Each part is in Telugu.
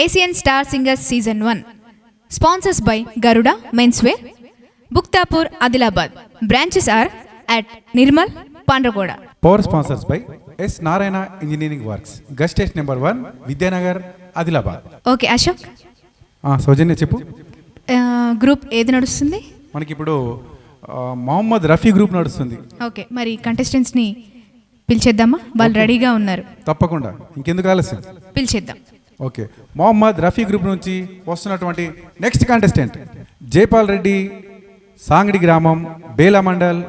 Asian Star Singers Season 1. Sponsors by Garuda Menswear, Buktapur, Adilabad. Branches are at Nirmal, Pandragoda. Power sponsors by S. Narayana Engineering Works. Guest station number 1, Vidyanagar, Adilabad. Okay, Ashok. సౌజన్య చెప్పు. గ్రూప్ ఏది నడుస్తుంది? మనకి ఇప్పుడు మొహమ్మద్ రఫీ గ్రూప్ నడుస్తుంది. ఓకే, మరి కంటెస్టెంట్స్ని పిలిచేద్దామా? వాళ్ళు రెడీగా ఉన్నారు. తప్పకుండా, ఇంకెందుకు ఆలస్యం, పిలిచేద్దాం. ఓకే, మొహమ్మద్ రఫీ గ్రూప్ నుంచి వస్తున్నటువంటి నెక్స్ట్ కంటెస్టెంట్ జైపాల్ రెడ్డి, సాంగడి గ్రామం, Bela mandal,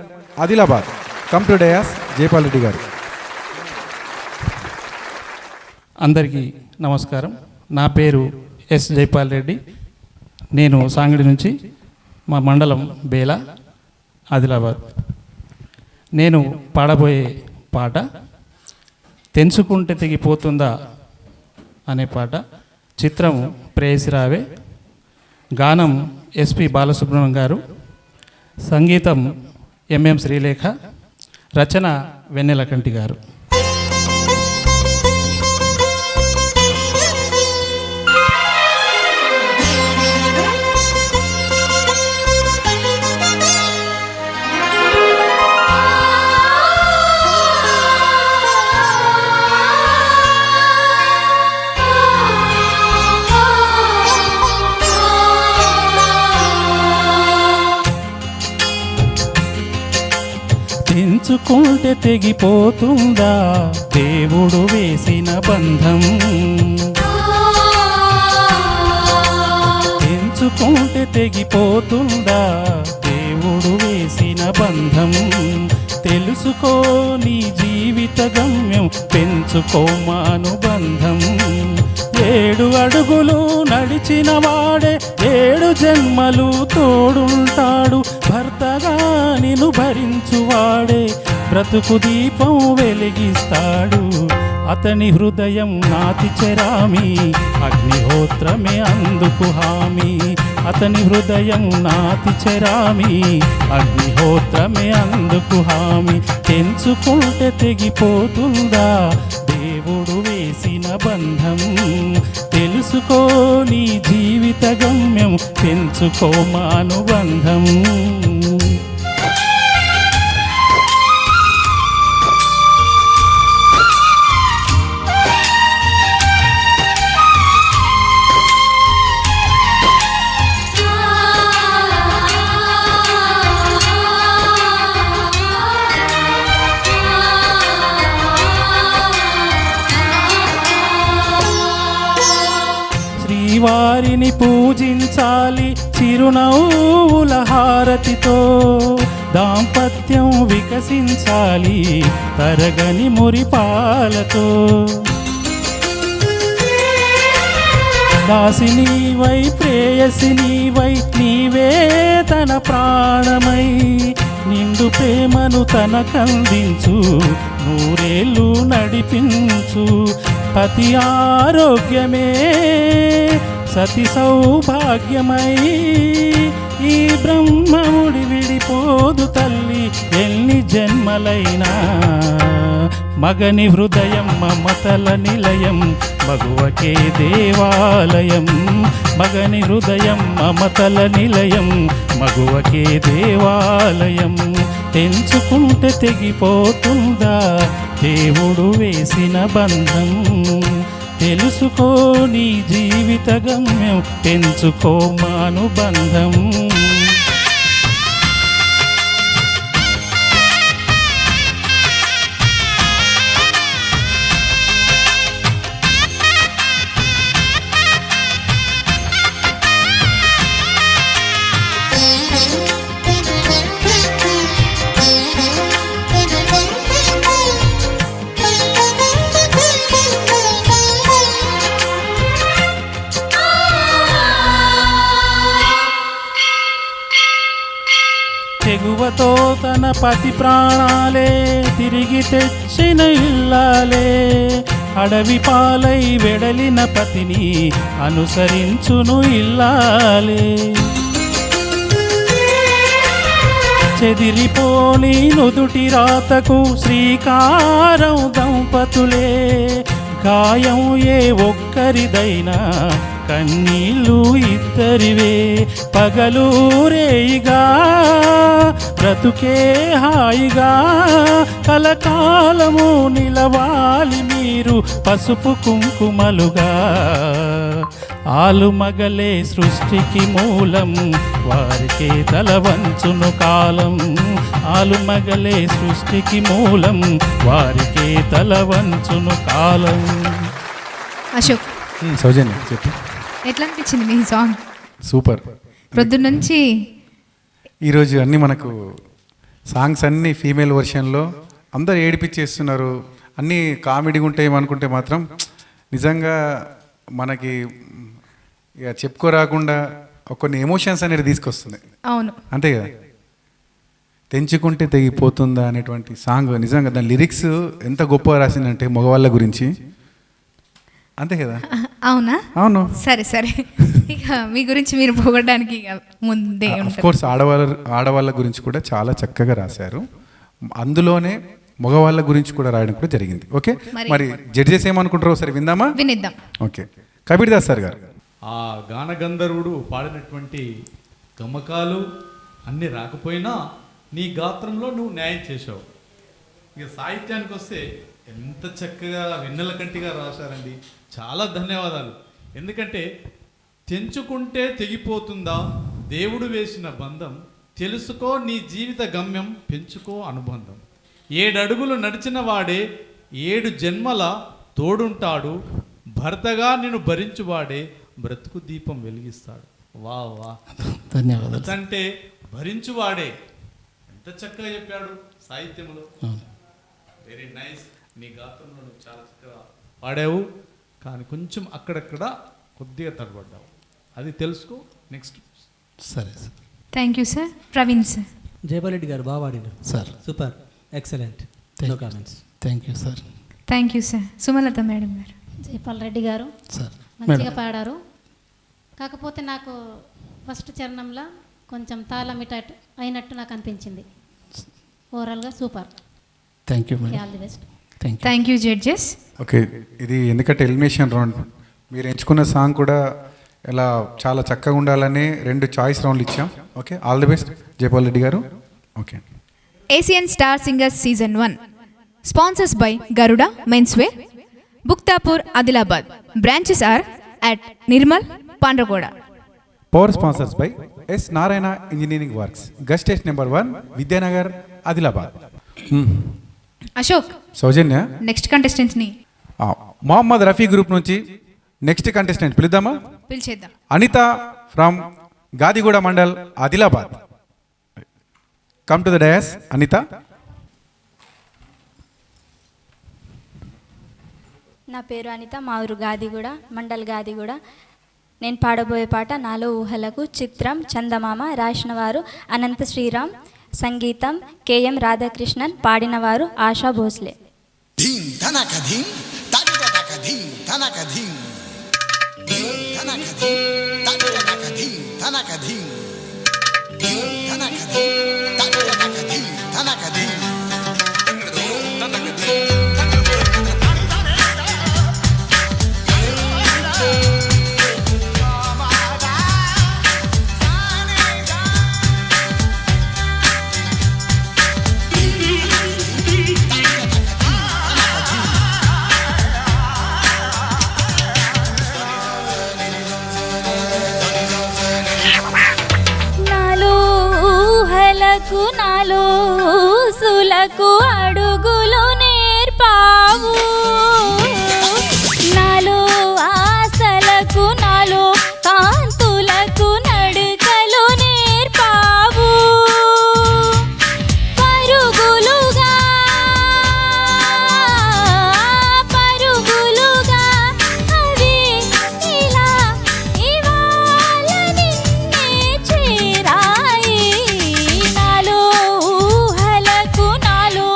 Adilabad. Come to dais Jaipal Reddy garu. అందరికీ నమస్కారం. నా పేరు ఎస్ జైపాల్ రెడ్డి. నేను సాంగడి నుంచి, మా మండలం బేలా, ఆదిలాబాద్. నేను పాడబోయే పాట తెంచుకుంటే తెగిపోతుందా అనే పాట. చిత్రము ప్రేయసిరావే. గానం ఎస్పి బాలసుబ్రహ్మణ్యం గారు. సంగీతం ఎంఎం శ్రీలేఖ. రచన వెన్నెలకంటి గారు. తెంచుకుంటే తెగిపోతుందా దేవుడు వేసిన బంధం? తెంచుకుంటే తెగిపోతుందా దేవుడు వేసిన బంధం? తెలుసుకో నీ జీవిత గమ్యం, పెంచుకోమానుబంధం. 7 అడుగులు నడిచిన వాడే 7 జన్మలు తోడుంటాడు. భర్తగా నిన్ను భరించువాడే బ్రతుకు దీపం వెలిగిస్తాడు. అతని హృదయం నాతి చెరామి, అగ్నిహోత్రమే అందుకు హామీ. అతని హృదయం నాతి చెరామి, అగ్నిహోత్రమే అందుకు హామీ. తెంచుకుంటే తెగిపోతుందా దేవుడు వేసిన బంధం? తెలుసుకో నీ జీవిత గమ్యం, పెంచుకోమానుబంధం. వారిని పూజించాలి చిరునవ్వుల హారతితో. దాంపత్యం వికసించాలి తరగని మురిపాలతో. దాసినీవై ప్రేయసినీవై నీవే తన ప్రాణమై, నిండు ప్రేమను తనకందించు, 100 ఏళ్ళు నడిపించు. పతి ఆరోగ్యమే సతి సౌభాగ్యమై, ఈ బ్రహ్మముడి విడిపోదు తల్లి ఎన్ని జన్మలైనా. మగని హృదయం మమతల నిలయం, మగువకే దేవాలయం. మగని హృదయం మమతల నిలయం, మగువకే దేవాలయం. తెంచుకుంటే తెగిపోతుందా దేవుడు వేసిన బంధం? తెలుసుకో నీ జీవిత గమ్యం, పెంచుకోమానుబంధం. తెగువతో తన పతి ప్రాణాలే తిరిగి తెచ్చిన ఇల్లాలే. అడవి పాలై వెడలిన పతిని అనుసరించును ఇల్లాలే. చెదిరిపోని నుదుటి రాతకు శ్రీకారం దంపతులే. గాయం ఏ ఒక్కరిదైనా కన్నీళ్ళు ఇద్దరివే. పగలూరేయిగా బ్రతుకే హాయిగా కలకాలము నిలవాలి మీరు పసుపు కుంకుమలుగా. ఆలుమగలే సృష్టికి మూలం వారికే తల వంచును కాలం. ఆలుమగలే సృష్టికి మూలం వారికే తల వంచును కాలం. అశోక్, సౌజన్య చెప్పు. ఎట్లా అనిపించింది మీ సాంగ్? సూపర్. ప్రొద్దున నుంచి ఈరోజు అన్నీ మనకు సాంగ్స్ అన్నీ ఫీమేల్ వర్షన్లో అందరు ఏడిపించేస్తున్నారు, అన్నీ కామెడీగా ఉంటాయి అనుకుంటే మాత్రం నిజంగా మనకి ఇక చెప్పుకోరాకుండా కొన్ని ఎమోషన్స్ అనేది తీసుకొస్తుంది. అవును, అంతే కదా. తెంచుకుంటే తెగిపోతుందా అనేటువంటి సాంగ్ నిజంగా దాని లిరిక్స్ ఎంత గొప్పగా రాసిందంటే మగవాళ్ళ గురించి, అంతే కదా. అవునా? అవును. సరే సరే, ఇక మీ గురించి మీరు పొగడానికి ఇక ముందే ఉంటుంది. కోర్స్ ఆడవాళ్ళ గురించి కూడా చాలా చక్కగా రాశారు, అందులోనే మగవాళ్ళ గురించి కూడా రాయడం కూడా జరిగింది. ఓకే, మరి జడ్జెస్ ఏమనుకుంటారో సరే విందామా? వినిద్దాం. ఓకే, కబీర్ దాస్ సార్ గారు. ఆ గానగంధర్వుడు పాడినటువంటి గమకాలు అన్నీ రాకపోయినా నీ గాత్రంలో నువ్వు న్యాయం చేసావు. ఇక సాహిత్యానికి వస్తే ఎంత చక్కగా వెన్నెల కంటిగా రాశారండి. చాలా ధన్యవాదాలు. ఎందుకంటే తెంచుకుంటే తెగిపోతుందా దేవుడు వేసిన బంధం, తెలుసుకో నీ జీవిత గమ్యం, పెంచుకో అనుబంధం. 7 అడుగులు నడిచిన వాడే 7 జన్మల తోడుంటాడు, భర్తగా నిన్ను భరించువాడే బ్రతుకు దీపం వెలిగిస్తాడు. వా వా, ధన్యవాదాలు. అంటే భరించువాడే ఎంత చక్కగా చెప్పాడు సాహిత్యంలో. Very nice. నీ గాత్రంలో నువ్వు చాలా చక్కగా పాడావు, కానీ కొంచెం అక్కడక్కడ కొద్దిగా తడబడ్డావు, అది తెలుసుకో. నెక్స్ట్. సరే sir. Thank you sir. Praveen sir. Jayapal Reddy garu బాగా పాడినారు sir. Super, excellent, no comments. Thank you sir. Thank you sir. Sumalatha madam garu. Jayapal Reddy గారు సార్ మంచిగా పాడారు. కాకపోతే నాకు ఫస్ట్ చరణంలో కొంచెం తాళమిట అయినట్టు నాకు అనిపించింది. ఓవరాల్గా super. Thank you madam. All the best. Thank you judges. Okay, ఇది ఎందుకంటే ఎలిమినేషన్ రౌండ్, మీరు ఎంచుకున్న సాంగ్ కూడా ఇలా చాలా చక్కగా ఉండాలని 2 చాయిస్ రౌండ్లు ఇచ్చాం. Okay, all the best Jayapal Reddy garu. Okay. Asian star singers season 1 sponsors by Garuda menswear, Buktapur, Adilabad. Branches are at Nirmal, Pandragoda. Power sponsors by S Narayana engineering works, guest station number 1, Vidyanagar, Adilabad. Ashok, Soujanya, next కంటెస్టెంట్ని మొహమ్మద్ రఫీ గ్రూప్ నుంచి నెక్స్ట్ కంటెస్టెంట్ పిలుద్దామా? పిలిచేద్దాం. Anitha from Gadiguda mandal, Adilabad. Come to the dais. Anitha. నా పేరు అనిత, మా ఊరు గాదిగూడ, మండల్ గాదిగూడ. నేను పాడబోయే పాట నాలో ఊహలకు. చిత్రం చందమామ. రాసినవారు అనంత శ్రీరామ్, సంగీతం కేఎం రాధాకృష్ణన్, పాడినవారు ఆశా భోస్లే. ధీం ధనక ధీం తడిడక ధీం ధనక ధీం ధనక ధీం తడిడక ధీం ధనక ధీం ధనక ధీం తడిడక ధీం ధనక ధీం ధనక ధీం. నాలో సులకు అడుగులు నేర్పావు, నాలో ఆశలకు నాలో కాంతులకు నడుకలు నేర్పావు. పరుగులుగా పరుగులుగా అవి ఇలా ఇవాళ నిన్నే చేరాయి. నాలో ఊహలకు నాలో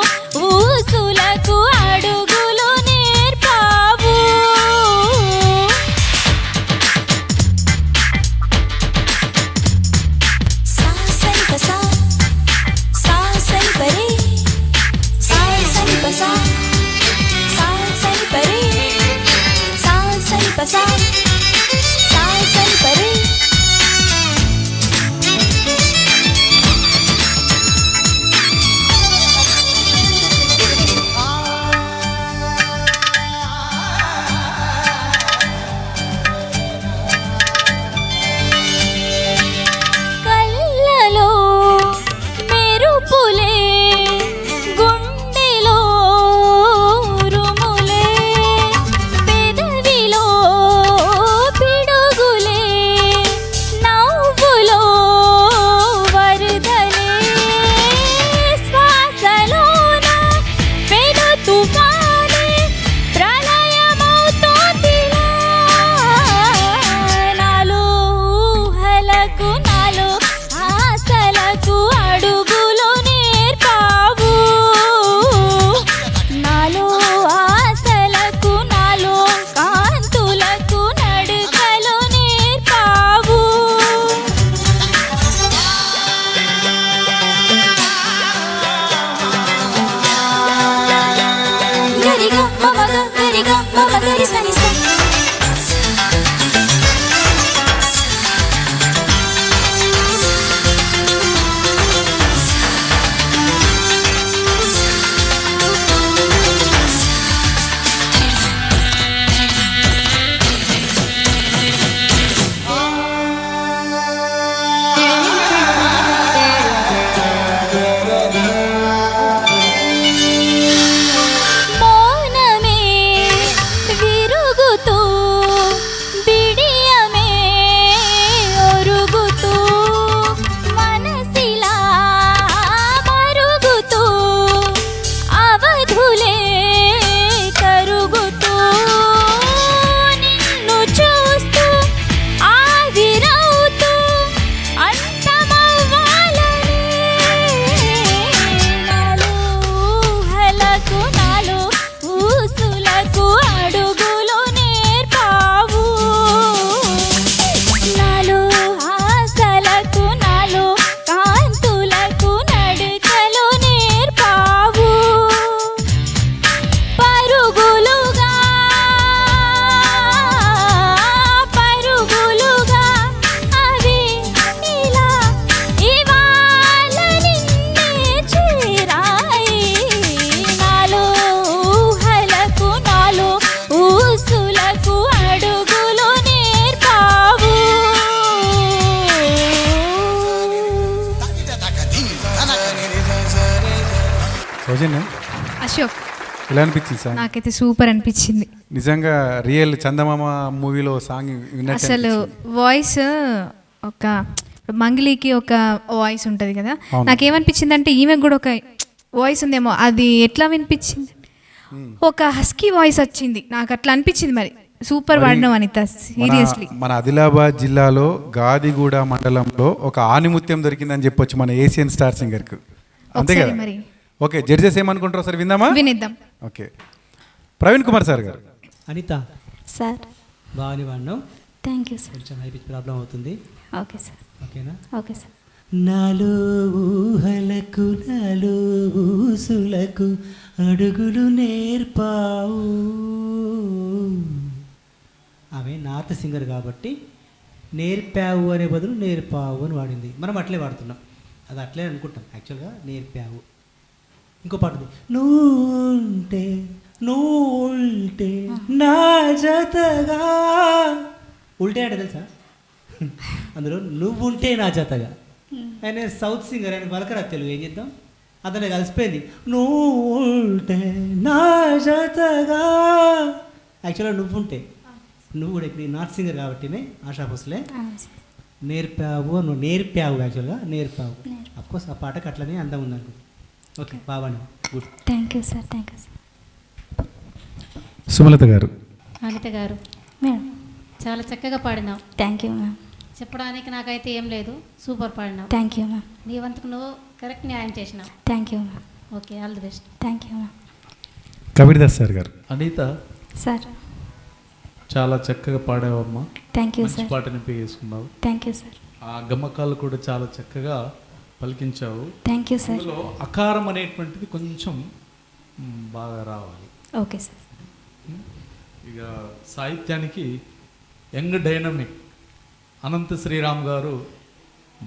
గా మ గరి సని స సౌజన్య, అశోక్, ఎలా అనిపించింది సాంగ్? నాకైతే సూపర్ అనిపించింది. నిజంగా రియల్ చందమామ మూవీలో సాంగ్ విన్నట్టు అసలు అనిపించింది. వాయిస్ ఒక మంగ్లీకి ఒక వాయిస్ ఉంటుంది కదా, అవును. నాకేమనిపించింది అంటే ఈమెకు కూడా ఒక వాయిస్ ఉందేమో, అది ఎట్లా వినిపించింది, ఒక హస్కీ వాయిస్ వచ్చింది, నాకు అట్లా అనిపించింది. మరి సూపర్ వాడినాం అనిత, సీరియస్లీ. మన ఆదిలాబాద్ జిల్లాలో గాదిగూడ మండలంలో ఒక ఆనిముత్యం దొరికిందని చెప్పొచ్చు మన ఏషియన్ స్టార్ సింగర్కు, అంతే ఒకసారి కదా? మరి ఓకే, జడ్జెస్ ఏమనుకుంటారో సార్ విందామా? వినిద్దాం. Okay, Praveen Kumar sir garu. Anitha, sir బాగానే వాడినావు. Thank you sir. కొంచెం హై పిచ్ ప్రాబ్లం అవుతుంది. Okay sir. ఓకేనా? Okay sir. నాలో ఊహలకు నాలో ఊసులకు అడుగులు నేర్పావు. ఆమె నార్త్ సింగర్ కాబట్టి నేర్పావు అనే బదులు నేర్పావు అని వాడింది. మనం అట్లే వాడుతున్నాం, అది అట్లే అనుకుంటాం. యాక్చువల్గా నేర్పావు. ఇంకో పాట ఉంది, నువ్వుంటే నువ్వుంటే నా జతగా. ఉల్టే అంటే తెలుసా? అందులో నువ్వుంటే నా జతగా. ఆయన సౌత్ సింగర్, ఆయన పలకరా తెలుగు, ఏం చేద్దాం, అతను కలిసిపోయింది. నువ్వుంటే నా జతగా. యాక్చువల్గా నువ్వుంటే, నువ్వు కూడా ఇప్పుడు నార్త్ సింగర్ కాబట్టి ఆశా భోస్లే నేర్పావు, నువ్వు నేర్పావు. యాక్చువల్గా నేర్పావు. అఫ్కోర్స్ ఆ పాటకు అట్లనే అందం ఉందనుకో. ఓకే, బాబాను good. Thank you sir. Thank you sir. Sumalatha గారు. అనిత గారు, మేడం చాలా చక్కగా పాడినావు. Thank you ma'am. చెప్పడానికి నాకైతే ఏం లేదు, సూపర్ పాడినావు. Thank you ma'am. నీ వంతుకు నువ్వు కరెక్ట్ న్యాయం చేసినావు. Thank you ma'am. Okay, all the best. Thank you ma'am. Kabirdas sir garu. Anitha, sir చాలా చక్కగా పాడావమ్మా. థ్యాంక్ యూ మంచి సార్. పాటని చేసుకున్నావు. Thank you sir. ఆ గమ్మకాలు కూడా చాలా చక్కగా పలికించావు. Thank you sir. అందులో అకారం అనేటువంటిది కొంచెం బాగా రావాలి. Okay sir. ఇక సాహిత్యానికి యంగ్ డైనమిక్ అనంత శ్రీరామ్ గారు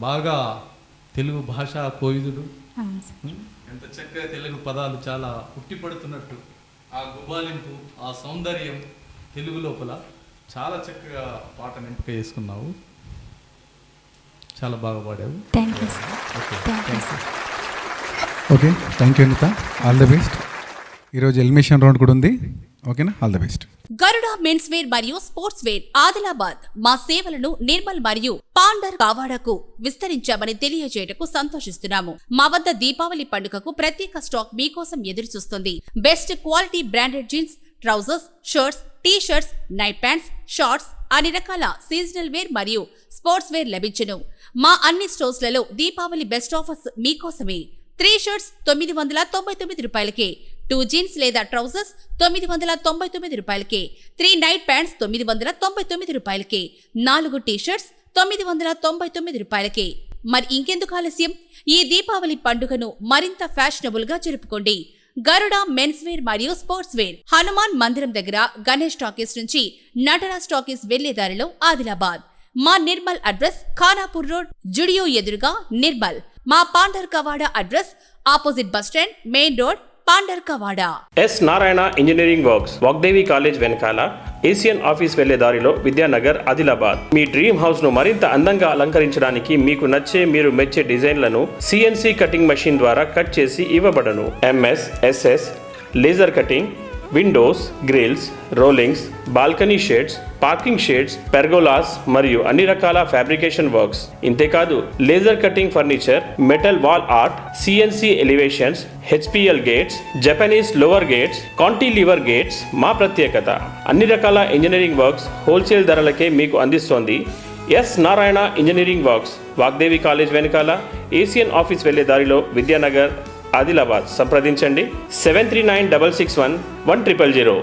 బాగా తెలుగు భాషా కోవిదుడు. అవును సార్. ఎంత చక్కగా తెలుగు పదాలు చాలా ఉట్టిపడుతున్నట్టు, ఆ గుబాలింపు, ఆ సౌందర్యం తెలుగు లోపల చాలా చక్కగా పాటను ఎంపిక చేసుకున్నావు. చాలా బాగా పాడావు. Thank you sir. Okay, thank you sir. Okay, thank you Anitha, all the best. ఈరోజు ఎలిమినేషన్ రౌండ్ కూడా ఉంది. ఓకేనా, all the best. Garuda men's wear మరియు స్పోర్ట్స్ వేర్ ఆదిలాబాద్ మా సేవలను నిర్మల్ మరియు పాండర్ కావాడకు విస్తరించామని తెలియజేయటకు సంతోషిస్తున్నాము. మా వద్ద దీపావళి పండుగకు ప్రత్యేక స్టాక్ మీకోసం ఎదురు చూస్తుంది. Best quality branded jeans, trousers, shirts, T shirts, night pants, shorts, అన్ని రకాల సీజనల్ వేర్ మరియు స్పోర్ట్స్ వేర్ లభించును. మా అన్ని స్టోర్స్లలో దీపావళి బెస్ట్ ఆఫర్స్ మీకోసమే. 3 షర్ట్స్ 999 రూపాయలకే, 2 జీన్స్ లేదా ట్రౌజర్స్ 999 రూపాయలకే, 3 నైట్ ప్యాంట్స్ 999 రూపాయలకే, 4 టీ షర్ట్స్ 999 రూపాయలకే. మరి ఇంకెందుకు ఆలస్యం? ఈ దీపావళి పండుగను మరింత ఫ్యాషనబుల్ గా జరుపుకోండి. గరుడ మెన్స్ వేర్ మరియు స్పోర్ట్స్ వేర్, హనుమాన్ మందిరం దగ్గర గణేష్ టాకీస్ నుంచి నటరాజ్ టాకీస్ వెళ్లే దారిలో ఆదిలాబాద్. మా నిర్మల్ అడ్రస్ ఖానాపూర్ రోడ్, జుడియో ఎదురుగా నిర్మల్. మా ponder Kawada address opposite bus stand, main road, ponder Kawada. S Narayana engineering works, Vagdevi college వెనకాల, ఏసియన్ ఆఫీస్ వెళ్లే దారిలో, విద్యానగర్, ఆదిలాబాద్. మీ డ్రీమ్ హౌస్ ను మరింత అందంగా అలంకరించడానికి మీకు నచ్చే, మీరు మెచ్చే డిజైన్లను సిఎన్సి కటింగ్ మెషిన్ ద్వారా కట్ చేసి ఇవ్వబడను. MS, SS, laser cutting, windows, grills, rollings, balcony shades, parking shades, pergolas మరియు అన్ని రకాల ఫ్యాబ్రికేషన్ వర్క్స్. ఇంతేకాదు laser cutting furniture, metal wall art, CNC elevations, HPL gates, Japanese louver gates, cantilever gates మా ప్రత్యేకత. అన్ని రకాల ఇంజనీరింగ్ వర్క్స్ హోల్సేల్ ధరలకే మీకు అందిస్తోంది S Narayana engineering works, Vagdevi college వెనకాల, ఏసియన్ ఆఫీస్ వెళ్లే దారిలో, విద్యానగర్, ఆదిలాబాద్. సంప్రదించండి 73961100,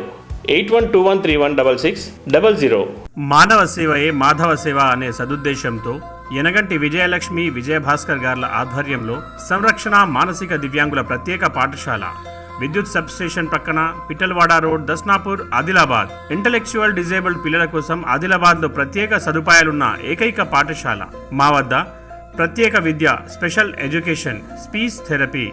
8121316600. మానవ సేవయే మాధవ సేవ అనే సదుద్దేశంతో యనగంటి విజయలక్ష్మి, విజయభాస్కర్ గార్ల ఆధ్వర్యంలో సంరక్షణ మానసిక దివ్యాంగుల ప్రత్యేక పాఠశాల, విద్యుత్ సబ్ స్టేషన్ పక్కన, Pittalwada road, Dasnapur, Adilabad. Intellectual disabled పిల్లల కోసం ఆదిలాబాద్లో ప్రత్యేక సదుపాయాలున్న ఏకైక పాఠశాల. మా వద్ద ప్రత్యేక విద్య, స్పెషల్ ఎడ్యుకేషన్, స్పీచ్ థెరపీ,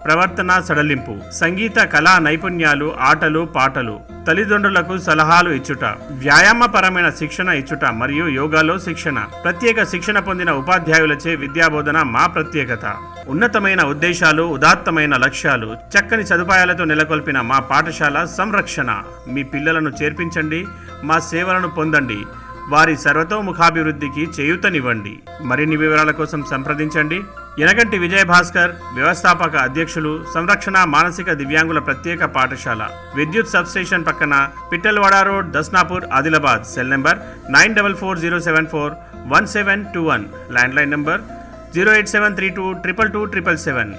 ప్రవర్తన సడలింపు, సంగీత కళా నైపుణ్యాలు, ఆటలు పాటలు, తల్లిదండ్రులకు సలహాలు ఇచ్చుట, వ్యాయామపరమైన శిక్షణ ఇచ్చుట మరియు యోగాలో శిక్షణ. ప్రత్యేక శిక్షణ పొందిన ఉపాధ్యాయులచే విద్యాబోధన మా ప్రత్యేకత. ఉన్నతమైన ఉద్దేశాలు, ఉదాత్తమైన లక్ష్యాలు, చక్కని సదుపాయాలతో నెలకొల్పిన మా పాఠశాల సంరక్షణ. మీ పిల్లలను చేర్పించండి, మా సేవలను పొందండి, వారి సర్వతోముఖాభివృద్ధికి చేయూతనివ్వండి. మరిన్ని వివరాల కోసం సంప్రదించండి యనగంటి విజయభాస్కర్, వ్యవస్థాపక అధ్యక్షులు, సంరక్షణ మానసిక దివ్యాంగుల ప్రత్యేక పాఠశాల, విద్యుత్ సబ్ స్టేషన్ పక్కన, Pittalwada road, Dasnapur, Adilabad. Cell number 9440741721, landline number 08732227777.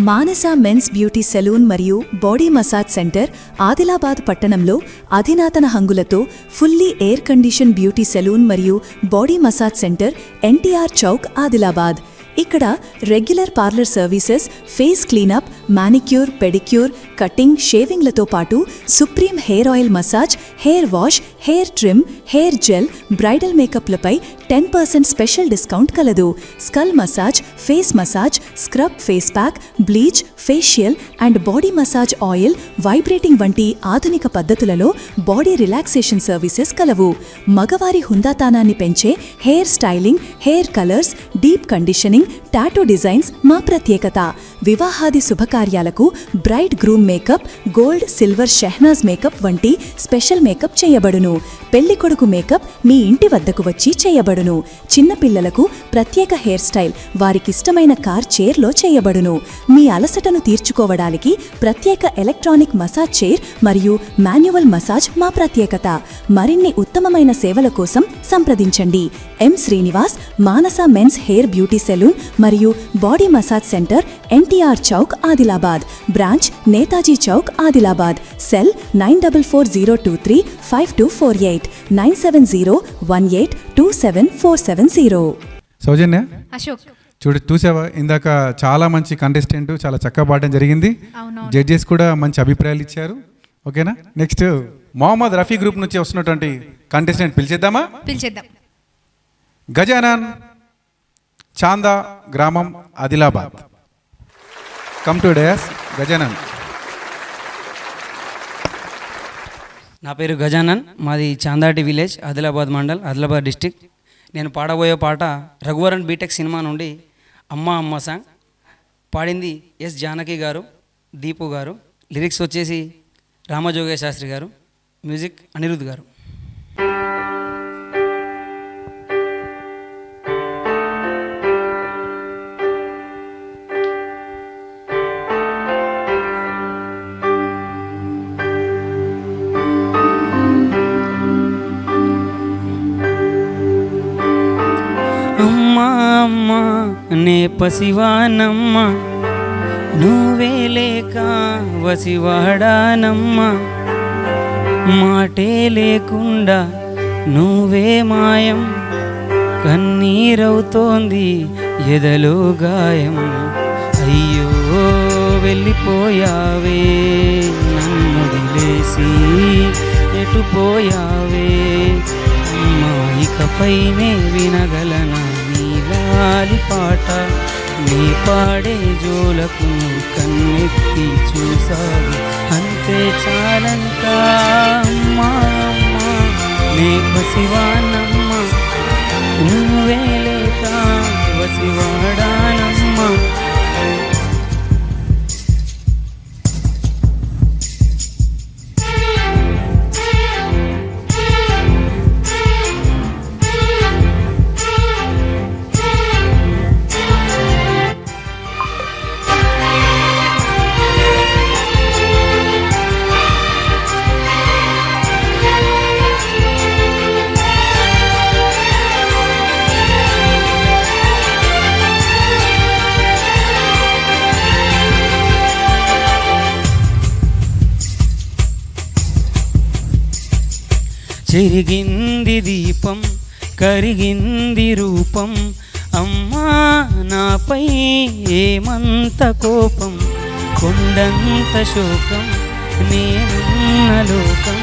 Manasa men's beauty salon మరియు బాడీ మసాజ్ సెంటర్ ఆదిలాబాద్ పట్టణంలో అధునాతన హంగులతో fully air condition beauty salon మరియు body massage centre NTR Chowk, Adilabad. ఇక్కడ regular parlour services, face cleanup, manicure, pedicure, cutting, షేవింగ్లతో పాటు supreme hair oil massage, hair wash, hair trim, hair gel, bridal మేకప్లపై 10% స్పెషల్ డిస్కౌంట్ కలదు. Scalp massage, face massage, scrub, face pack, bleach, facial and body massage oil, vibrating వంటి ఆధునిక పద్ధతులలో బాడీ రిలాక్సేషన్ సర్వీసెస్ కలవు. మగవారి హుందాతానాన్ని పెంచే hair styling, hair colours, deep conditioning, tattoo designs మా ప్రత్యేకత. వివాహాది శుభకార్యాలకు bride groom makeup, gold, silver Shahnaz makeup వంటి స్పెషల్ మేకప్ చేయబడును. పెళ్లి కొడుకు మేకప్ మీ ఇంటి వద్దకు వచ్చి చేయబడును. చిన్నపిల్లలకు ప్రత్యేక హెయిర్ స్టైల్ వారికిష్టమైన కార్ చైర్లో చేయబడును. మీ అలసటను తీర్చుకోవడానికి ప్రత్యేక ఎలక్ట్రానిక్ మసాజ్ చైర్ మరియు మాన్యువల్ మసాజ్ మా ప్రత్యేకత. మరిన్ని ఉత్తమమైన సేవల కోసం సంప్రదించండి ఎం శ్రీనివాస్, మానస మెన్స్ హెయిర్ బ్యూటీ సెలూన్ మరియు body massage centre, NTR Chowk, Adilabad. Branch Netaji Chowk, Adilabad. Cell 9440235248, 9701827470. సౌజన్య, అశోక్, చూసావా ఇందాక చాలా మంచి కంటెస్టెంట్, చాలా చక్కగా పాడడం జరిగింది. జడ్జెస్ కూడా మంచి అభిప్రాయాలు ఇచ్చారు. ఓకేనా? నెక్స్ట్ మొహమ్మద్ రఫీ గ్రూప్ నుంచి వస్తున్నటువంటి కంటెస్టెంట్ పిలిచేద్దామా? పిలిచేద్దాం. గజానన్, చాందా గ్రామం, Adilabad. Come to dais Gajanan. నా పేరు గజానన్, మాది చాందాటి విలేజ్, ఆదిలాబాద్ మండల్, ఆదిలాబాద్ డిస్టిక్. నేను పాడబోయే పాట రఘువరన్ బీటెక్ సినిమా నుండి అమ్మ అమ్మ సాంగ్. పాడింది ఎస్ జానకి గారు, దీపు గారు. లిరిక్స్ వచ్చేసి రామజోగయ్య శాస్త్రి గారు, మ్యూజిక్ అనిరుద్ గారు. అమ్మా అమ్మా నే పసివానమ్మ, నువ్వే లేక వసివాడానమ్మ, మాటే లేకుండా నువ్వే మాయం, కన్నీరవుతోంది ఎదలో గాయం. అయ్యో వెళ్ళిపోయావే నన్ను వదిలేసి ఎటు పోయావే అమ్మా ఇకపైనే వినగలనా నీ లాలి పాట నీ పాడే జోలకు కన్నెత్తి చూసావు అంతే చాలంట అమ్మా అమ్మా నీ పసివానమ్మ నువ్వే లేక వసివాడానమ్మ. చెరిగింది దీపం కరిగింది రూపం అమ్మా నాపై ఏమంత కోపం కొండంత శోకం నేనున్న లోకం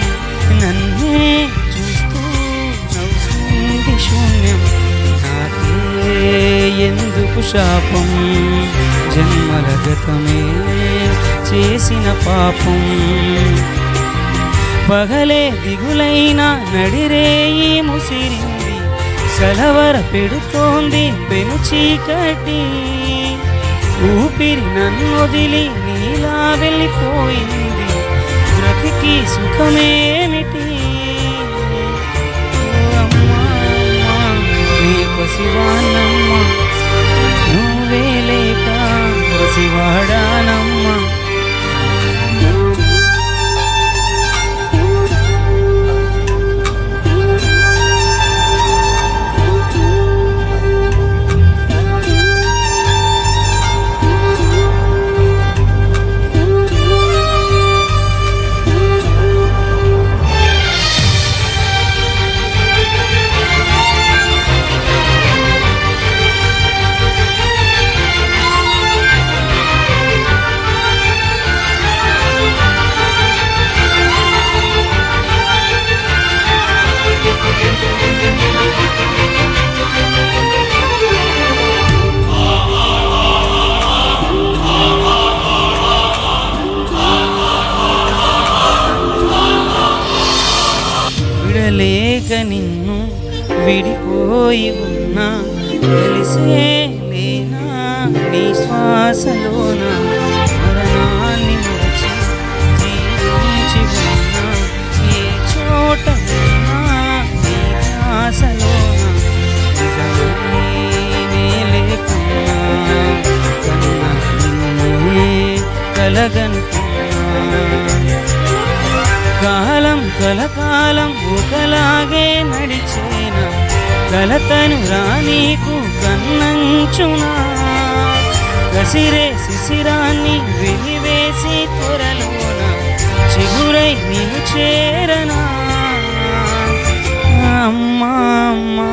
నన్నే చూస్తూ నవ్వుంది శూన్యం నాకే ఎందుకు శాపం జన్మల గతమే చేసిన పాపం పగలే దిగులైన నడిరేయి ముసిరింది సలవర పెడుతోంది పెను చీకటి ఊపిరి నన్ను వదిలి నీలా వెళ్ళిపోయింది బ్రతికి సుఖమేమిటి అమ్మా నీ పసివానమ్మ నువ్వే లేక పసివాడానమ్మ. విడలేక నిన్ను విడిపోయి ఉన్నా తెలిసే లేనా నీ శ్వాసలోన మరణాన్ని మరచి జీవించి ఉన్నా ఏ చోట ఉన్నా నీ ధ్యాసలోన నేనే లేకున్నా కన్నా నిన్నే కలగనుకున్నా కాలం కలకాలం ఒకలాగే నడిచేనా కలతను రానీకు కన్నంచునా కసిరే శిశిరాన్ని వెలివేసి త్వరలోన చిగురై నిన్ను చేరనా అమ్మా అమ్మా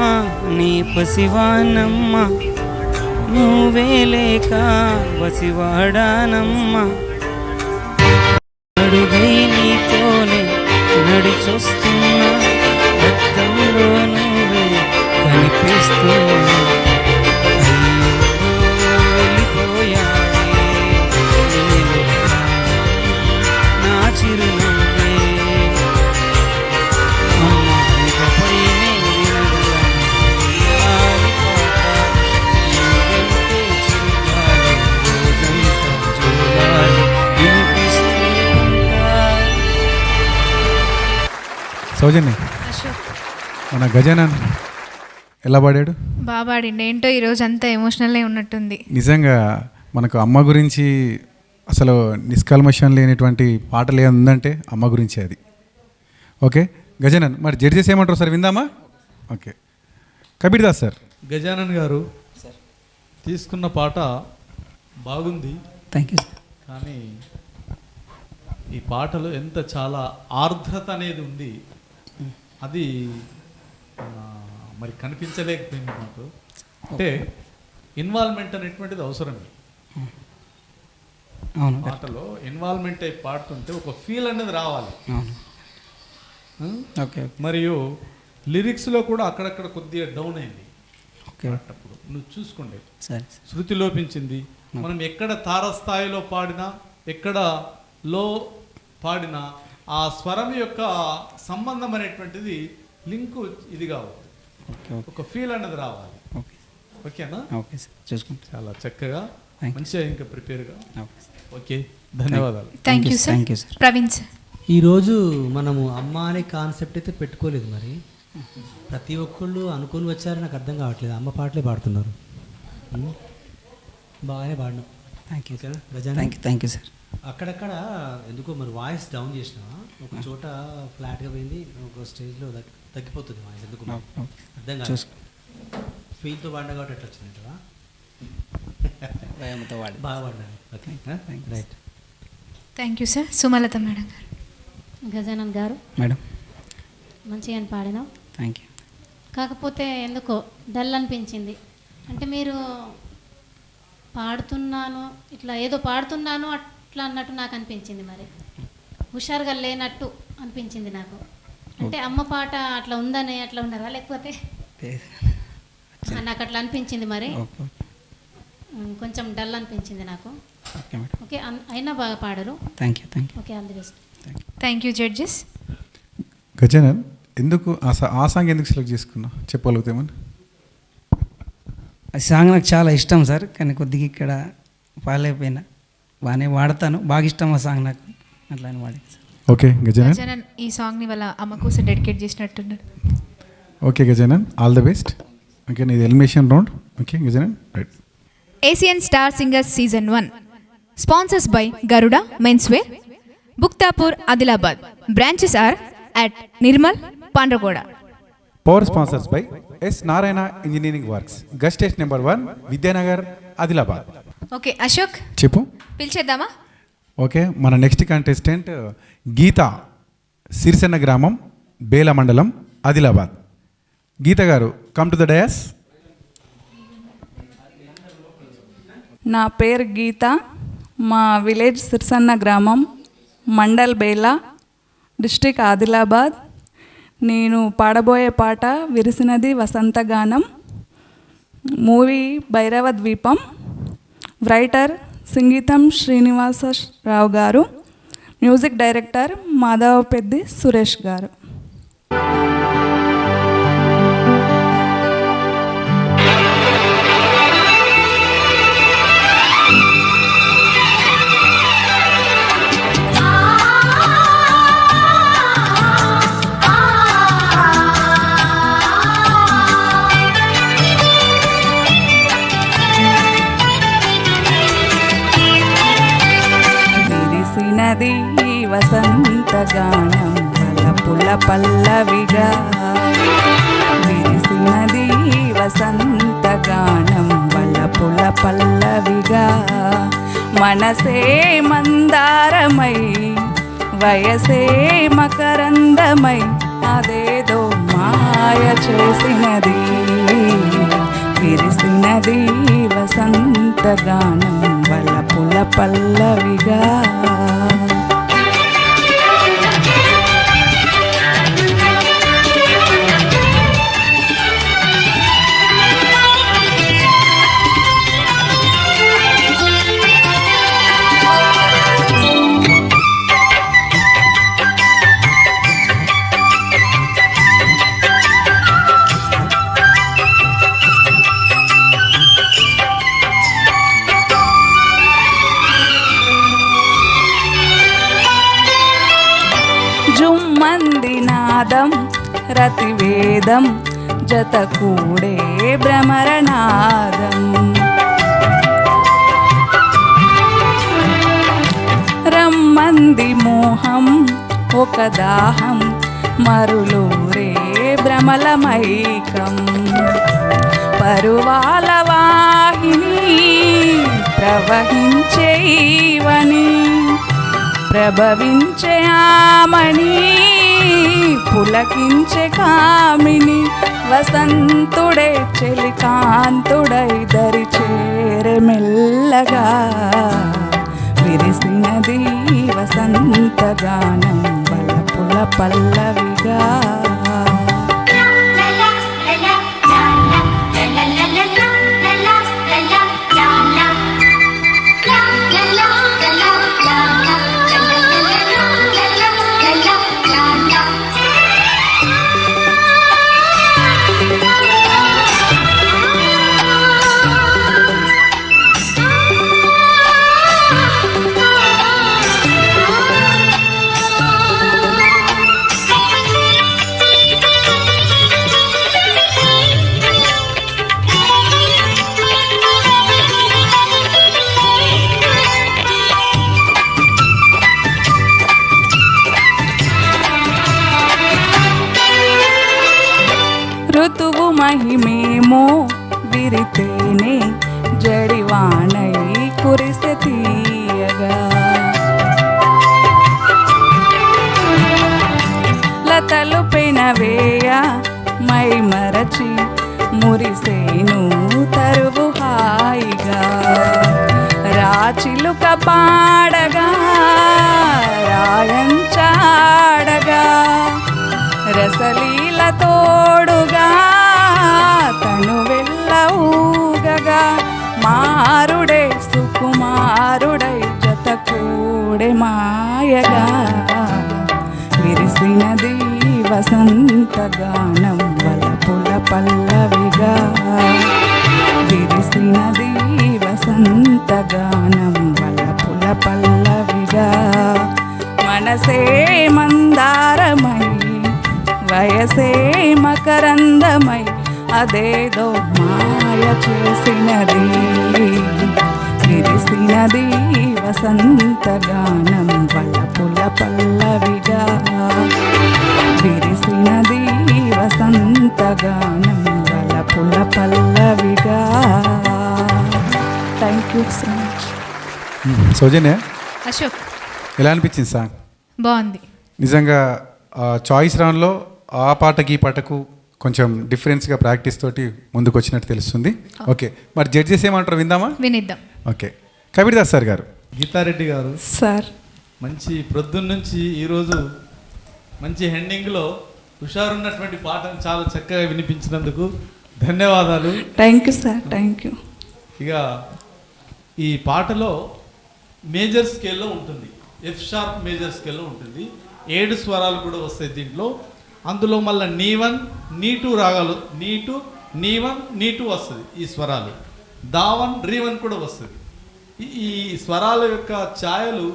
నీ పసివానమ్మ నువ్వే లేక వసివాడానమ్మ అడుగై నీతోనే నడిచొస్తున్నా రక్తంలో నువ్వే కనిపిస్తున్నా వెళ్ళిపోయావే నా చిరునవ్వే అమ్మా ఇకపైనే వినగలను నువ్వెంతే చిరుగాలి రోజంతా జోగాలి సౌజన్య మన గజానన్ ఎలా పాడాడు? బాగా పాడిండు. ఏంటో ఈరోజు అంతా ఎమోషనల్లే ఉన్నట్టుంది. నిజంగా మనకు అమ్మ గురించి అసలు నిష్కల్మషం లేనిటువంటి పాటలు ఏమైనా ఉందంటే అమ్మ గురించి అది. ఓకే గజానన్, మరి జడ్జెస్ ఏమంటారు సార్ విందామా? Okay Kabir Das sir. గజానన్ గారు తీసుకున్న పాట బాగుంది, థ్యాంక్ యూ. కానీ ఈ పాటలో ఎంత చాలా ఆర్ద్రత అనేది ఉంది, అది మరి కనిపించలేకపోయింది మాకు. అంటే ఇన్వాల్వ్మెంట్ అనేటువంటిది అవసరం. అవును. పాటలో ఇన్వాల్వ్మెంట్ అయి పాడుతుంటే ఒక ఫీల్ అనేది రావాలి. అవును. ఓకే. మరియు లిరిక్స్లో కూడా అక్కడక్కడ కొద్దిగా డౌన్ అయింది. ఓకే. అప్పుడు నువ్వు చూసుకోండి, సరే. శృతి లోపించింది. మనం ఎక్కడ తారస్థాయిలో పాడినా, ఎక్కడ లో పాడినా ఆ స్వరం యొక్క సంబంధం అనేటువంటిది లింకు ఇది కావాలి, ఒక ఫీల్ అనేది రావాలి. ఓకేనా? ఓకే సార్, చూసుకుంటా. చాలా చక్కగా మంచిగా ఇంకా ప్రిపేర్గా. ఓకే, ధన్యవాదాలు. Thank you sir. Praveen sir, ఈరోజు మనము అమ్మ అనే కాన్సెప్ట్ అయితే పెట్టుకోలేదు. మరి ప్రతి ఒక్కళ్ళు అనుకొని వచ్చారని నాకు అర్థం కావట్లేదు. అమ్మ పాటలే పాడుతున్నారు. బాగానే పాడినాం. Thank you. ఓకేనా గజాన? Thank you sir. అక్కడక్కడ ఎందుకో మరి వాయిస్ డౌన్ చేసినా, ఒక చోట ఫ్లాట్గా పోయింది, ఒక స్టేజ్లో తగ్గిపోతుంది వాయిస్. ఎందుకు అర్థం కాదు. ఫీల్తో పాడినా కాబట్టి ఎట్లా వచ్చిందంటవా? బాగా పాడినా. Okay, right. Thank you sir. Sumalatha madam గారు. గజానన్ గారు మేడం, మంచిగా పాడినావు. Thank you. కాకపోతే ఎందుకో డల్ అనిపించింది. అంటే మీరు పాడుతున్నాను, ఇట్లా ఏదో పాడుతున్నాను అట్లా అన్నట్టు నాకు అనిపించింది. మరి హుషారుగా లేనట్టు అనిపించింది నాకు. అంటే అమ్మ పాట అట్లా ఉందని అట్లా ఉన్నారా, లేకపోతే నాకు అట్లా అనిపించింది. మరి కొంచెం డల్ అనిపించింది నాకు. ఓకే, అయినా బాగా పాడరు. Thank you. Okay, all the best. Thank you judges. Gajanan, ఎందుకు ఆ సాంగ్ ఎందుకు సెలెక్ట్ చేసుకున్నావు చెప్పగలుగుతామని? ఆ సాంగ్ నాకు చాలా ఇష్టం సార్, కానీ కొద్దిగా ఇక్కడ పాడలేకపోయినా. బాగానే వాడతాను, బాగా ఇష్టం ఆ సాంగ్ నాకు, అట్లా అని వాడి. ఓకే గజానన్, ఈ సాంగ్ని వాళ్ళ అమ్మ కోసం డెడికేట్ చేసినట్టున్నారు. Okay Gajanan, all the best. Okay, నీది elimination round. Okay Gajanan, right. Asian star singers season 1 sponsors by Garuda menswear, Buktapur, Adilabad. Branches are at Nirmal, Pandragoda. Power sponsors by S Narayana engineering works, guest station number 1, Vidyanagar, Adilabad. Okay Ashok, చెప్పు. పిలిచేద్దామా? ఓకే, మన నెక్స్ట్ కంటెస్టెంట్ గీత, సిరిసెన్న గ్రామం, బేల మండలం, ఆదిలాబాద్. గీత గారు, కమ్ టు ద డయాస్. నా పేరు గీత, మా విలేజ్ సిరిసన్న గ్రామం, మండల్ బేలా, డిస్ట్రిక్ట్ ఆదిలాబాద్. నేను పాడబోయే పాట విరిసినది వసంతగానం, మూవీ భైరవ ద్వీపం. రైటర్ సంగీతం శ్రీనివాసరావు గారు, మ్యూజిక్ డైరెక్టర్ మాధవపెద్ది సురేష్ గారు. విరిసినది వసంతగానం వలపుల పల్లవిగా, విరిసినది వసంతగానం వలపుల పల్లవిగా. మనసే మందారమై వయసే మకరందమై అదేదో మాయ చేసినది, విరిసినది వసంతగానం వలపుల పల్లవిగా. జుమ్మందినాదం రతివేదం జత కూడే భ్రమరనాదం, రమ్మంది మోహం ఒక దాహం మరులూరే భ్రమలమైకం. పరువాల వాహిని ప్రవహించేవని ప్రభవించే ఆమని పులకించే కామిని, వసంతుడే చెలికాంతుడై దరి చేరే మెల్లగా, విరిసినది వసంతగానం వలపుల పల్లవిగా. ఋతువు మహిమేమో విరితేనే జడివానై కురిసె తీయగా. లతలు పెనవేయ మై మరచి మురిసేను తరువు హాయిగా. రాచిలుక పాడగా రాయంచాడగా రసలీల తోడుగా తను వెళ్ళ ఊగగా. మారుడే సుకుమారుడై జత కూడే మాయగా. విరిసినది వసంతగానం వలపుల పల్లవిగా. విరిసినది వసంతగానం వలపుల పల్లవిగా. మనసే మందారమై వయసే మకరందమై అదేదో మాయ చేసినది. విరిసినది వసంతగానం వలపుల పల్లవిగా. విరిసినది వసంతగానం వలపుల పల్లవిగా. Thank you so much. Soujanya, Ashok, ఎలా అనిపించింది సాంగ్? బాగుంది. నిజంగా చాయిస్ రౌండ్లో ఆ పాటకి ఈ పాటకు కొంచెం డిఫరెన్స్గా ప్రాక్టీస్ తోటి ముందుకు వచ్చినట్టు తెలుస్తుంది. ఓకే, మరి జడ్జెస్ ఏమంటారు విందామా? వినిద్దాం. ఓకే, కబీర్దాస్ సార్ గారు. గీతారెడ్డి గారు సార్, మంచి ప్రొద్దున్న నుంచి ఈరోజు మంచి హెండింగ్లో హుషారున్నటువంటి పాటను చాలా చక్కగా వినిపించినందుకు ధన్యవాదాలు. Thank you sir, thank you. ఇక ఈ పాటలో మేజర్ స్కేల్లో ఉంటుంది, ఎఫ్ షార్ప్ మేజర్ స్కేల్లో ఉంటుంది. 7 స్వరాలు కూడా వస్తాయి దీంట్లో. అందులో మళ్ళీ నీ1 నీ2 రాగాలు, నీ2 నీ1 నీ2 వస్తుంది ఈ స్వరాలు. దా1 రీ1 కూడా వస్తుంది. ఈ స్వరాల యొక్క ఛాయలు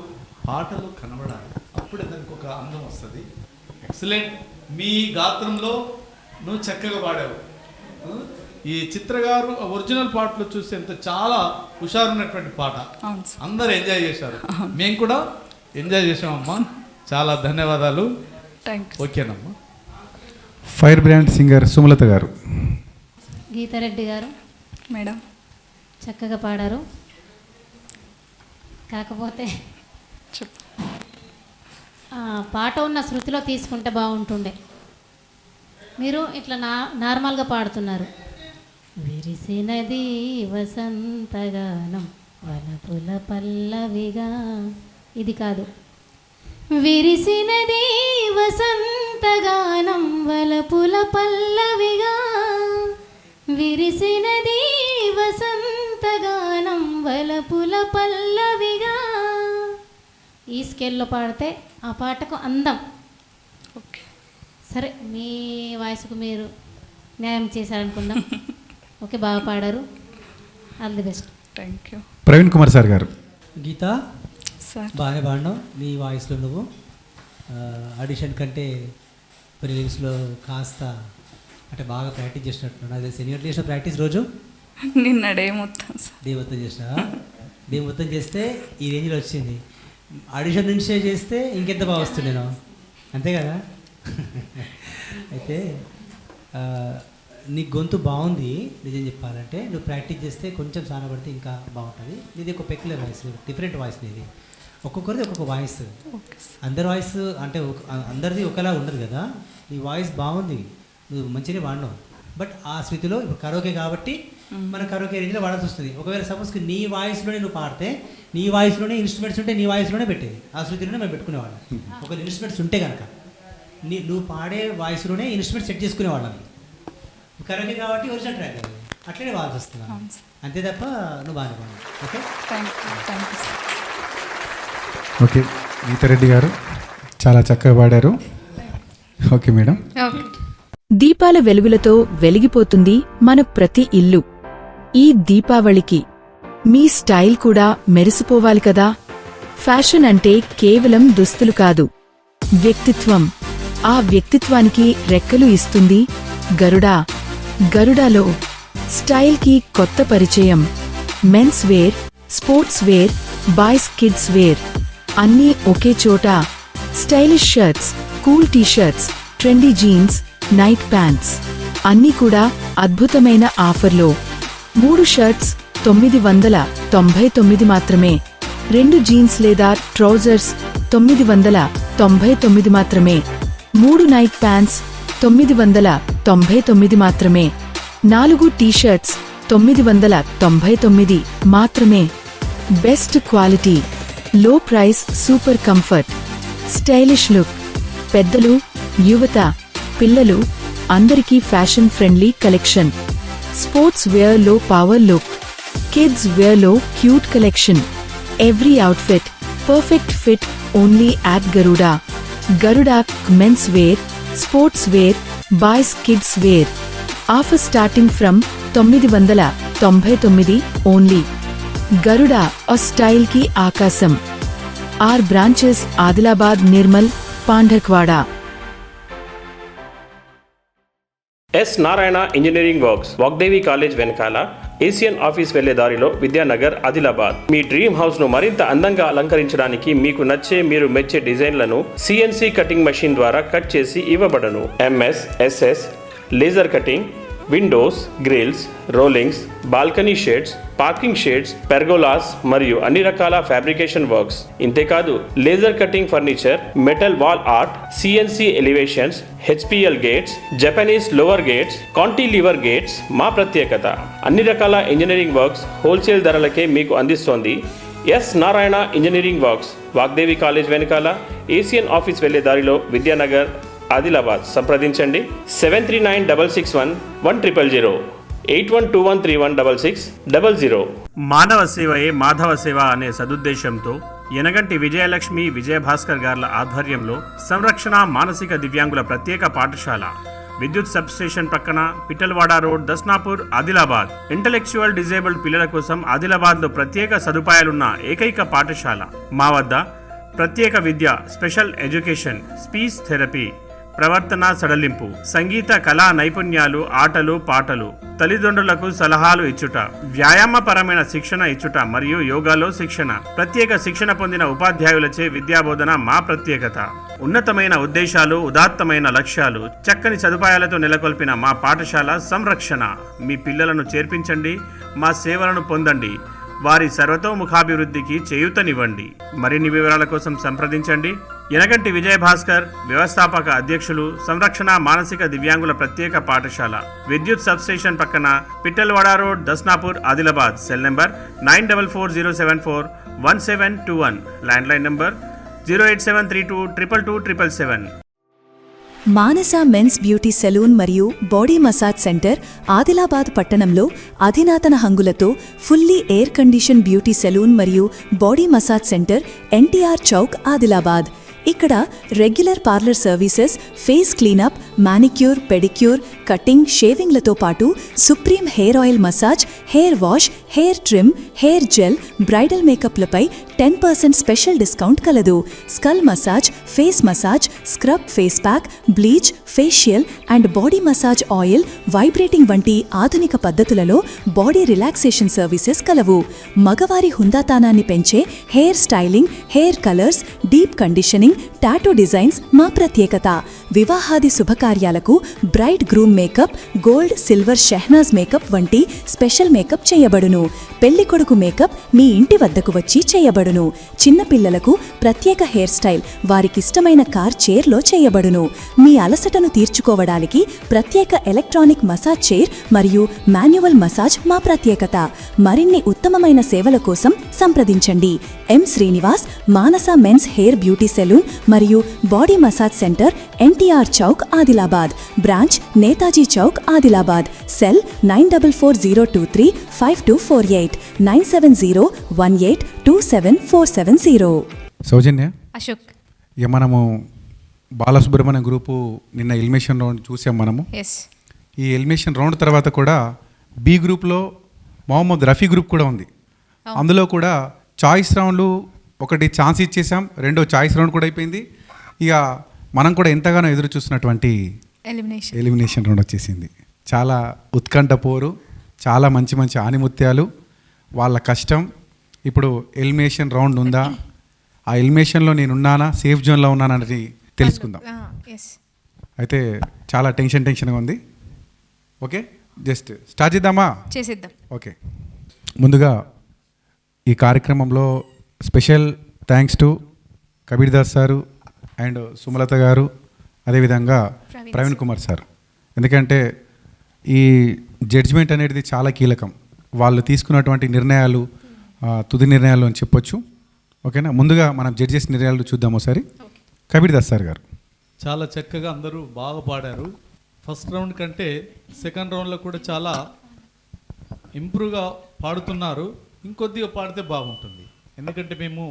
పాటలు కనబడాలి, అప్పుడే దానికి ఒక అందం వస్తుంది. ఎక్సలెంట్. మీ గాత్రంలో నువ్వు చక్కగా పాడావు. ఈ చిత్ర గారు ఒరిజినల్ పాటలు చూస్తే ఎంత చాలా హుషారున్నటువంటి పాట, అందరూ ఎంజాయ్ చేశారు, మేము కూడా ఎంజాయ్ చేసామమ్మా. చాలా ధన్యవాదాలు. ఓకేనమ్మా. ఫైర్ బ్రాండ్ సింగర్ సుమలత గారు. గీతారెడ్డి గారు మేడం చక్కగా పాడారు. కాకపోతే పాట ఉన్న శృతిలో తీసుకుంటే బాగుంటుండే. మీరు ఇట్లా నార్మల్గా పాడుతున్నారు. విరిసినది వసంతగానం వలపుల పల్లవిగా, ఇది కాదు. విరిసినది వసంతగానం వలపుల పల్లవిగా. విరిసినది వసంతగానం వలపుల పల్లవిగా. ఈ స్కేల్లో పాడితే ఆ పాటకు అందం. ఓకే, సరే, మీ వాయిస్కు మీరు న్యాయం చేశారనుకుందాం. ఓకే, బాగా పాడారు. All the best. Thank you. Praveen Kumar sir గారు. గీత సార్, బాగానే పాడినావు నీ వాయిస్లో. నువ్వు ఆడిషన్ కంటే ప్రిలిమ్స్లో కాస్త అంటే బాగా ప్రాక్టీస్ చేసినట్టు నాకు తెలిసి. ఎన్ని గంటలు చేసిన ప్రాక్టీస్ రోజు? నిన్న డే మొత్తం సార్. డే మొత్తం చేసినా? డే మొత్తం చేస్తే ఈ రేంజ్లో వచ్చింది. ఆడిషన్ నుంచే చేస్తే ఇంకెంత బాగా వస్తుంది నేను, అంతే కదా? అయితే నీ గొంతు బాగుంది నిజం చెప్పాలంటే. నువ్వు ప్రాక్టీస్ చేస్తే కొంచెం సాన పడితే ఇంకా బాగుంటుంది. నీది ఒక పెక్యులర్ వాయిస్, డిఫరెంట్ వాయిస్ నీది. ఒక్కొక్కరిది ఒక్కొక్క వాయిస్. అందరి వాయిస్ అంటే అందరిది ఒకలా ఉండదు కదా. నీ వాయిస్ బాగుంది, నువ్వు మంచిగా వాడినావు. బట్ ఆ స్థితిలో ఇప్పుడు కరోకే కాబట్టి మన కరోకే రేంజ్లో వాడాల్సి వస్తుంది. ఒకవేళ సపోజ్కి నీ వాయిస్లోనే నువ్వు పాడితే, నీ వాయిస్లోనే ఇన్స్ట్రుమెంట్స్ ఉంటే నీ వాయిస్లోనే పెట్టేది, ఆ శృతిలోనే మేము పెట్టుకునేవాళ్ళం. ఒకవేళ ఇన్స్ట్రుమెంట్స్ ఉంటే కనుక నువ్వు పాడే వాయిస్లోనే ఇన్స్ట్రుమెంట్ సెట్ చేసుకునేవాళ్ళం. కరోకే కాబట్టి ఒరిజినల్ ట్రాక్ అది అట్లనే వాడాల్సి వస్తుంది, అంతే తప్ప నువ్వు బాగా పాడు. Okay, okay. గీతారెడ్డి గారు చాలా చక్కగా పాడారు. Okay madam. దీపాల వెలుగులతో వెలిగిపోతుంది మన ప్రతి ఇల్లు. ఈ దీపావళికి మీ స్టైల్ కూడా మెరిసిపోవాలి కదా. ఫ్యాషన్ అంటే కేవలం దుస్తులు కాదు, వ్యక్తిత్వం. ఆ వ్యక్తిత్వానికి రెక్కలు ఇస్తుంది గరుడా. గరుడాలో స్టైల్కి కొత్త పరిచయం. Men's wear, sports wear, boys kids wear అన్నీ ఒకే చోట. Stylish shirts, cool T shirts, trendy jeans, night pants అన్నీ కూడా అద్భుతమైన ఆఫర్లో. 3 షర్ట్స్ 999 మాత్రమే. 2 జీన్స్ లేదా ట్రౌజర్స్ 999 మాత్రమే. 3 నైట్ ప్యాంట్స్ 999 మాత్రమే. 4 టీషర్ట్స్ 999 మాత్రమే. Best quality, low price, super comfort, stylish look. పెద్దలు, యువత, పిల్లలు అందరికీ fashion friendly collection. Sports wear లో పవర్ లుక్, కిడ్స్ వేర్ లో cute collection. Every outfit perfect fit only at Garuda. Garuda men's wear, sports wear, boys kids wear. Offer starting from 999 only. Garuda ఆ స్టైల్ కి ఆకాశం. Our branches Adilabad, Nirmal, Pandharwada. S Narayana engineering works, Vagdevi college వెనకాల, ఏసియన్ ఆఫీస్ వెళ్లే దారిలో, విద్యానగర్, ఆదిలాబాద్. మీ డ్రీమ్ హౌస్ ను మరింత అందంగా అలంకరించడానికి మీకు నచ్చే, మీరు మెచ్చే డిజైన్లను సిఎన్సి కటింగ్ మెషిన్ ద్వారా కట్ చేసి ఇవ్వబడను. MS, SS, laser cutting, windows, grills, rollings, balcony shades, parking shades, pergolas మరియు అన్ని రకాల ఫ్యాబ్రికేషన్ వర్క్స్. ఇంతేకాదు laser cutting furniture, metal wall art, CNC elevations, HPL gates, Japanese louver gates, cantilever gates మా ప్రత్యేకత. అన్ని రకాల ఇంజనీరింగ్ వర్క్స్ హోల్సేల్ ధరలకే మీకు అందిస్తోంది S Narayana engineering works, Vagdevi college వెనకాల, ఏసియన్ ఆఫీస్ వెళ్లే దారిలో, విద్యానగర్, ఆదిలాబాద్. సంప్రదించండి 73961100, 8121316600. మానవ సేవయే మాధవ సేవ అనే సదుద్దేశంతో యనగంటి విజయలక్ష్మి, విజయభాస్కర్ గార్ల ఆధ్వర్యంలో సంరక్షణ మానసిక దివ్యాంగుల ప్రత్యేక పాఠశాల, విద్యుత్ సబ్ స్టేషన్ పక్కన, Pittalwada road, Dasnapur, Adilabad. Intellectual disabled పిల్లల కోసం ఆదిలాబాద్లో ప్రత్యేక సదుపాయాలున్న ఏకైక పాఠశాల. మా వద్ద ప్రత్యేక విద్య, స్పెషల్ ఎడ్యుకేషన్, స్పీచ్ థెరపీ, ప్రవర్తన సడలింపు, సంగీత కళా నైపుణ్యాలు, ఆటలు పాటలు, తల్లిదండ్రులకు సలహాలు ఇచ్చుట, వ్యాయామపరమైన శిక్షణ ఇచ్చుట మరియు యోగాలో శిక్షణ. ప్రత్యేక శిక్షణ పొందిన ఉపాధ్యాయులచే విద్యాబోధన మా ప్రత్యేకత. ఉన్నతమైన ఉద్దేశాలు, ఉదాత్తమైన లక్ష్యాలు, చక్కని సదుపాయాలతో నెలకొల్పిన మా పాఠశాల సంరక్షణ. మీ పిల్లలను చేర్పించండి, మా సేవలను పొందండి, వారి సర్వతోముఖాభివృద్ధికి చేయూతనివ్వండి. మరిన్ని వివరాల కోసం సంప్రదించండి యనగంటి విజయభాస్కర్, వ్యవస్థాపక అధ్యక్షులు, సంరక్షణ మానసిక దివ్యాంగుల ప్రత్యేక పాఠశాల, విద్యుత్ సబ్ స్టేషన్ పక్కన, Pittalwada road, Dasnapur, Adilabad. Cell number 9440741721, landline number 08732227777. Manasa men's beauty salon మరియు బాడీ మసాజ్ సెంటర్ ఆదిలాబాద్ పట్టణంలో అధునాతన హంగులతో fully air condition beauty salon మరియు body massage centre NTR Chowk, Adilabad. ఇక్కడ regular parlour services, face cleanup, manicure, pedicure, cutting, షేవింగ్లతో పాటు supreme hair oil massage, hair wash, hair trim, hair gel, bridal మేకప్లపై 10% స్పెషల్ డిస్కౌంట్ కలదు. Scalp massage, face massage, scrub, face pack, bleach, facial and body massage oil, vibrating వంటి ఆధునిక పద్ధతులలో బాడీ రిలాక్సేషన్ సర్వీసెస్ కలవు. మగవారి హుందాతానాన్ని పెంచే hair styling, hair colours, deep conditioning, tattoo designs మా ప్రత్యేకత. వివాహాది శుభ శుభకార్యాలకు bride groom makeup, gold, silver Shahnaz makeup వంటి స్పెషల్ మేకప్ చేయబడును. పెళ్లి కొడుకు మేకప్ మీ ఇంటి వద్దకు వచ్చి చేయబడును. చిన్నపిల్లలకు ప్రత్యేక హెయిర్ స్టైల్ వారికిష్టమైన కార్ చైర్లో చేయబడును. మీ అలసటను తీర్చుకోవడానికి ప్రత్యేక ఎలక్ట్రానిక్ మసాజ్ చైర్ మరియు మాన్యువల్ మసాజ్ మా ప్రత్యేకత. మరిన్ని ఉత్తమమైన సేవల కోసం సంప్రదించండి. ఎం శ్రీనివాస్, మానస మెన్స్ హెయిర్ బ్యూటీ సెలూన్ మరియు body massage centre, NTR Chowk, Adilabad. Branch Netaji Chowk, Adilabad. Cell 9440235248 9701827470. సౌజన్య, అశోక్. ఇక మనము బాలసుబ్రహ్మణ్యం గ్రూపు నిన్న ఎలిమినేషన్ రౌండ్ చూసాం మనము. ఎస్. ఈ ఎలిమినేషన్ రౌండ్ తర్వాత కూడా బి గ్రూప్లో మొహమ్మద్ రఫీ గ్రూప్ కూడా ఉంది. అందులో కూడా చాయిస్ రౌండ్లు ఒకటి ఛాన్స్ ఇచ్చేసాం, రెండో చాయిస్ రౌండ్ కూడా అయిపోయింది. ఇక మనం కూడా ఎంతగానో ఎదురు చూస్తున్నటువంటి ఎలిమినేషన్ రౌండ్ వచ్చేసింది. చాలా ఉత్కంఠ పోరు, చాలా మంచి మంచి ఆనిముత్యాలు, వాళ్ళ కష్టం. ఇప్పుడు ఎలిమినేషన్ రౌండ్ ఉందా, ఆ ఎలిమినేషన్లో నేను ఉన్నానా, సేఫ్ జోన్లో ఉన్నానా అనేది తెలుసుకుందాం. అయితే చాలా టెన్షన్గా ఉంది. ఓకే, జస్ట్ స్టార్ట్ చేద్దామా? చేసేద్దాం. ఓకే, ముందుగా ఈ కార్యక్రమంలో special thanks to Kabir Das sir and Sumalatha గారు, అదేవిధంగా ప్రవీణ్ కుమార్ సార్. ఎందుకంటే ఈ జడ్జిమెంట్ అనేది చాలా కీలకం. వాళ్ళు తీసుకున్నటువంటి నిర్ణయాలు తుది నిర్ణయాలు అని చెప్పొచ్చు. ఓకేనా, ముందుగా మనం జడ్జెస్ నిర్ణయాలు చూద్దాం ఒకసారి. కబీర్ దాస్ సార్ గారు. చాలా చక్కగా అందరూ బాగా పాడారు. ఫస్ట్ రౌండ్ కంటే సెకండ్ రౌండ్లో కూడా చాలా ఇంప్రూవ్గా పాడుతున్నారు. ఇంకొద్దిగా పాడితే బాగుంటుంది. ఎందుకంటే మేము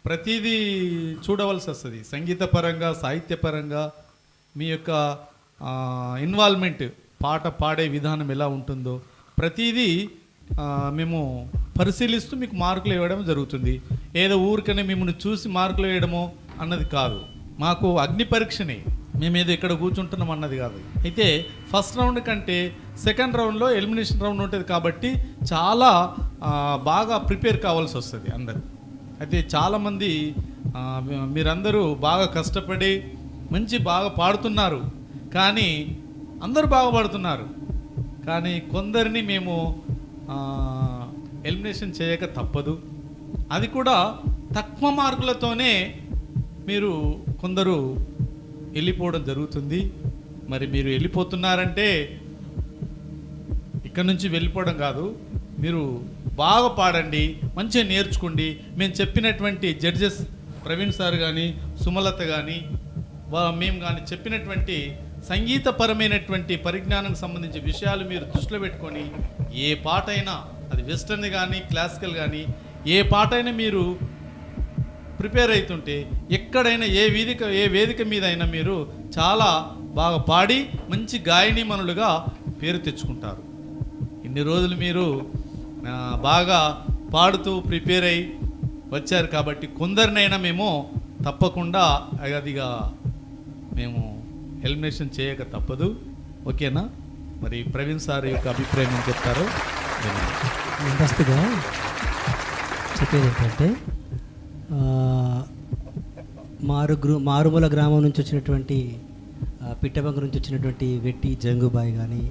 ప్రతిదీ చూడవలసి వస్తుంది. సంగీతపరంగా, సాహిత్యపరంగా మీ యొక్క ఇన్వాల్వ్మెంట్, పాట పాడే విధానం ఎలా ఉంటుందో ప్రతిదీ మేము పరిశీలిస్తూ మీకు మార్కులు ఇవ్వడం జరుగుతుంది. ఏదో ఊరికనే మిమ్మల్ని చూసి మార్కులు వేయడమో అన్నది కాదు. మాకు అగ్ని పరీక్షనే, మేమేదో ఇక్కడ కూర్చుంటున్నాం అన్నది కాదు. అయితే ఫస్ట్ రౌండ్ కంటే సెకండ్ రౌండ్లో ఎలిమినేషన్ రౌండ్ ఉంటుంది కాబట్టి చాలా బాగా ప్రిపేర్ కావాల్సి వస్తుంది అందరు. అయితే చాలామంది మీరందరూ బాగా కష్టపడి బాగా పాడుతున్నారు, కానీ అందరూ బాగా పాడుతున్నారు, కానీ కొందరిని మేము ఎలిమినేషన్ చేయక తప్పదు. అది కూడా తక్కువ మార్కులతోనే మీరు కొందరు వెళ్ళిపోవడం జరుగుతుంది. మరి మీరు వెళ్ళిపోతున్నారంటే ఇక్కడ నుంచి వెళ్ళిపోవడం కాదు, మీరు బాగా పాడండి, మంచిగా నేర్చుకోండి. మేము చెప్పినటువంటి జడ్జెస్ ప్రవీణ్ సార్ కానీ, సుమలత కానీ, మేము కానీ చెప్పినటువంటి సంగీతపరమైనటువంటి పరిజ్ఞానం సంబంధించిన విషయాలు మీరు దృష్టిలో పెట్టుకొని ఏ పాట అయినా, అది వెస్టర్న్ కానీ క్లాసికల్ కానీ ఏ పాట అయినా మీరు ప్రిపేర్ అవుతుంటే ఎక్కడైనా ఏ వేదిక మీద అయినా మీరు చాలా బాగా పాడి మంచి గాయనీమణులుగా పేరు తెచ్చుకుంటారు. ఇన్ని రోజులు మీరు బాగా పాడుతూ ప్రిపేర్ అయ్యి వచ్చారు కాబట్టి కొందరినైనా మేము తప్పకుండా అదిగా మేము ఎలిమినేషన్ చేయక తప్పదు. ఓకేనా? మరి ప్రవీణ్ సార్ యొక్క అభిప్రాయం ఏం చెప్తారో. ముందస్తుగా చెప్పేది ఏంటంటే మారుమూల గ్రామం నుంచి వచ్చినటువంటి పిట్టబంగ నుంచి వచ్చినటువంటి వెట్టి జంగుబాయి కానీ,